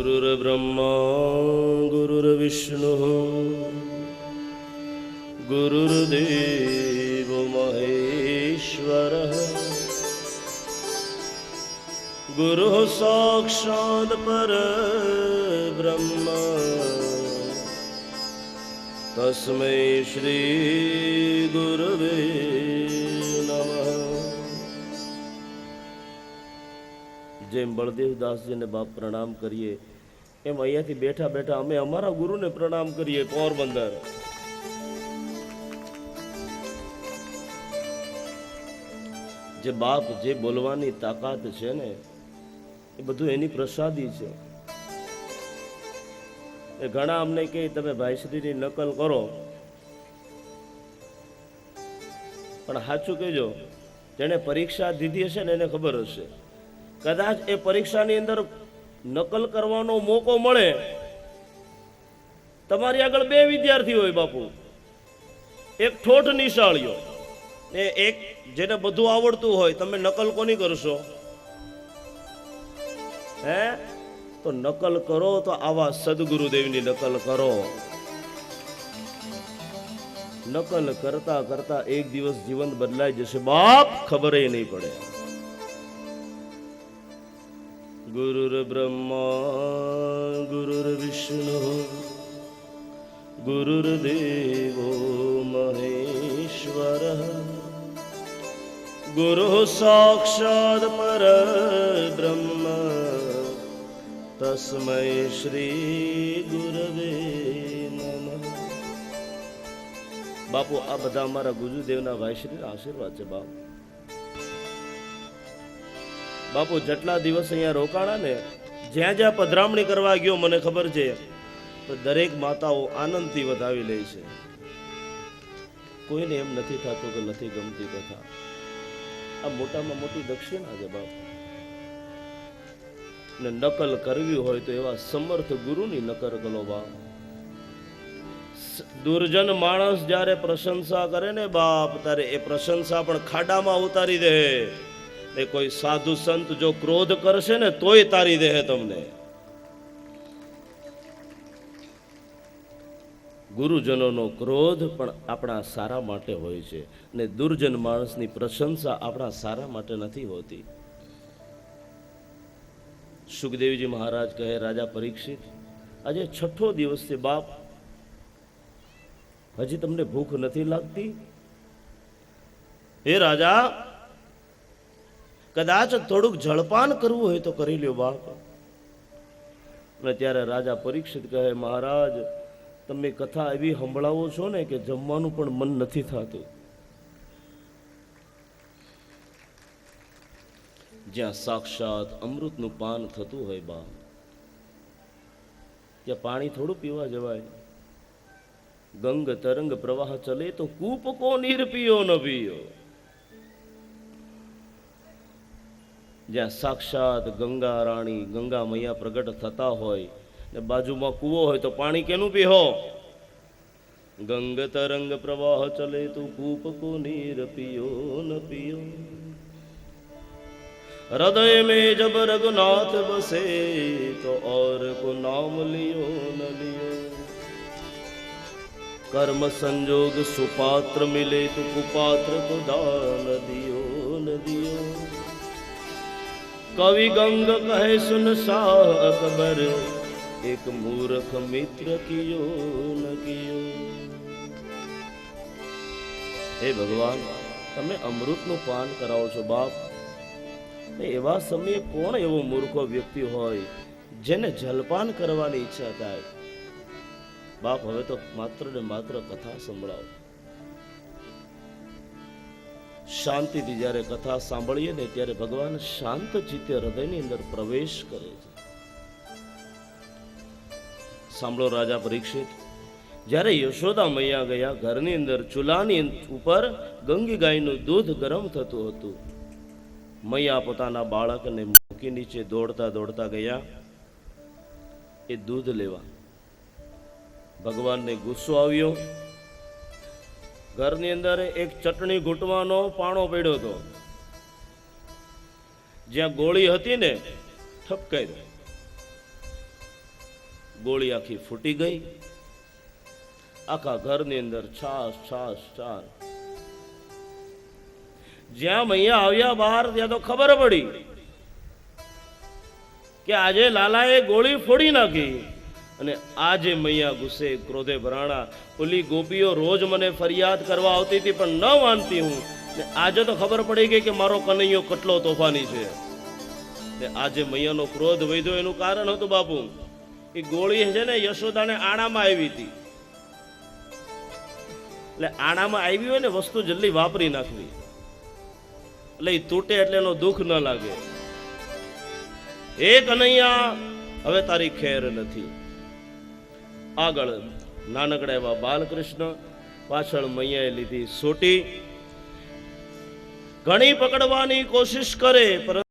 ગુરુર્બ્રહ્મા ગુરુર્વિષ્ણુ ગુરુર્દેવો મહેશ્વરઃ ગુરુઃ સાક્ષાત પરબ્રહ્મ તસ્મૈ શ્રી ગુરવે નમઃ. જેમ બળદેવદાસજીને બાપ પ્રણામ કરીએ એમ અહીંયાથી બેઠા બેઠા અમે અમારા ગુરુને પ્રણામ કરીએ. પોરબંદર જે બાપ જે બોલવાની તાકાત છે ને એ બધું એની પ્રસાદી છે. એ ઘણા અમને કહે તમે ભાઈશ્રીની નકલ કરો, પણ સાચું કહેજો, જેણે પરીક્ષા દીધી હશે ને એને ખબર હશે. કદાચ એ પરીક્ષાની અંદર નકલ કરવાનો મોકો મળે, તમારી આગળ બે વિદ્યાર્થી હોય બાપુ, એક ઠોઠ નિશાળ્યો ને એક જેને બધું આવડતું હોય. તમે નકલ કોની કરશો? હે? તો નકલ કરો તો આવા સદગુરુદેવની નકલ કરો. નકલ કરતા કરતા એક દિવસ જીવન બદલાઈ જશે બાપ, ખબર નહીં પડે. ગુરુર્બ્રહ્મા ગુરુર્વિષ્ણુ ગુરુર્દેવો મહેશ્વરઃ ગુરુઃ સાક્ષાત પરબ્રહ્મ તસ્મૈ શ્રી ગુરવે નમઃ. બાપુ આ બધા અમારા ગુરુદેવના ભાઈશ્રીના આશીર્વાદ છે બાપ. બાપુ જેટલા દિવસ અહીંયા રોકાણા ને, જ્યાં જ્યાં પધરામણી કરવા ગયો મને ખબર છે તો દરેક માતાઓ આનંદથી વધાવી લે છે. કોઈને એમ નથી થતું કે નથી ગમતી કથા. આ મોટામાં મોટી દક્ષિણા છે બાપ. ને નકલ કરવી હોય તો એવા સમર્થ ગુરુની નકલ કરો બાપ. દુર્જન માણસ જ્યારે પ્રશંસા કરે ને બાપ, ત્યારે એ પ્રશંસા પણ ખાડામાં ઉતારી દે. ને કોઈ સાધુ સંત જો ક્રોધ કરશે ને તોય તારી દે તમને. ગુરુજનોનો ક્રોધ પણ આપણા સારા માટે હોય છે, ને દુર્જન માણસની પ્રશંસા આપણા સારા માટે નથી હોતી. સુખદેવજી મહારાજ કહે, રાજા પરીક્ષિત, આજે 6થો દિવસ છે બાપ, હજી તમને ભૂખ નથી લાગતી? હે રાજા, કદાચ થોડુંક જળપાન કરવું હોય તો કરી લ્યો બાપ. અને ત્યારે રાજા પરીક્ષિત કહે, મહારાજ તમે કથા એવી સંભળાવો છો ને કે જમવાનું પણ મન નથી થતું. જ્યાં સાક્ષાત અમૃતનું પાન થતું હોય બા, ત્યાં પાણી થોડું પીવા જવાય? ગંગ તરંગ પ્રવાહ ચલે તો કૂપ કો નીર પીઓ ન પીઓ. જ્યાં સાક્ષાત ગંગા રાણી ગંગા મૈયા પ્રગટ થતા હોય ને બાજુમાં કૂવો હોય તો પાણી કેનું પીહો? ગંગ તરંગ પ્રવાહ ચલે તો કૂપ કો નીર પીઓ ન પીઓ. हृदय में जब रघुनाथ बसे तो और को नाम लियो न लियो. कर्म संजोग सुपात्र मिले तो कुपात्र को दान दियो न दियो. कवि गंग कहे सुन शाह अकबर, एक मूर्ख मित्र कियो न कियो. हे भगवान, તમે અમૃતનું પાન કરાવો છો બાપ. એવા સમયે કોણ એવો મૂર્ખો વ્યક્તિ હોય જેને જલપાન કરવાની ઈચ્છા થાય? બાપ હવે તો માત્ર ને માત્ર કથા સંભળાવો. શાંતિથી જ્યારે કથા સાંભળીએ ને ત્યારે ભગવાન શાંત ચિત્તે હૃદયની અંદર પ્રવેશ કરે છે. સાંભળો રાજા પરીક્ષિત, જ્યારે યશોદા મૈયા ગયા, ઘરની અંદર ચૂલાની ઉપર ગંગી ગાયનું દૂધ ગરમ થતું હતું. મૈયા પોતાના બાળકને મૂકી નીચે દોડતા દોડતા ગયા એ દૂધ લેવા. ભગવાનને ગુસ્સો આવ્યો. ઘરની અંદર એક ચટણી ઘૂંટવાનો પાણો પડ્યો હતો. જ્યાં ગોળી હતી ને ઠપકાઈ દો. ગોળી આખી ફૂટી ગઈ. આખા ઘરની અંદર છાસ છાસ છાસ. જ્યાં મૈયા આવ્યા બહાર ત્યાં તો ખબર પડી કે આજે લાલાએ ગોળી ફોડી નાખી. અને આજે મૈયા ગુસ્સે ક્રોધે ભરાણા. ઓલી ગોપીઓ રોજ મને ફરિયાદ કરવા આવતી હતી પણ ન માનતી હું, ને આજે તો ખબર પડી ગઈ કે મારો કનૈયો કેટલો તોફાની છે. ને આજે મૈયાનો ક્રોધ વધ્યો એનું કારણ હતું બાપુ, એ ગોળી છે ને યશોદાને આણામાં આવી હતી. એટલે આણામાં આવી હોય ને વસ્તુ જલ્દી વાપરી નાખવી, એટલે એ તૂટે એટલે એનો દુઃખ ન લાગે. એ કનૈયા હવે તારી ખેર નથી. આગળ નાનકડા એવા બાલકૃષ્ણ, પાછળ મૈયાએ લીધી સોટી. ઘણી પકડવાની કોશિશ કરે પરંતુ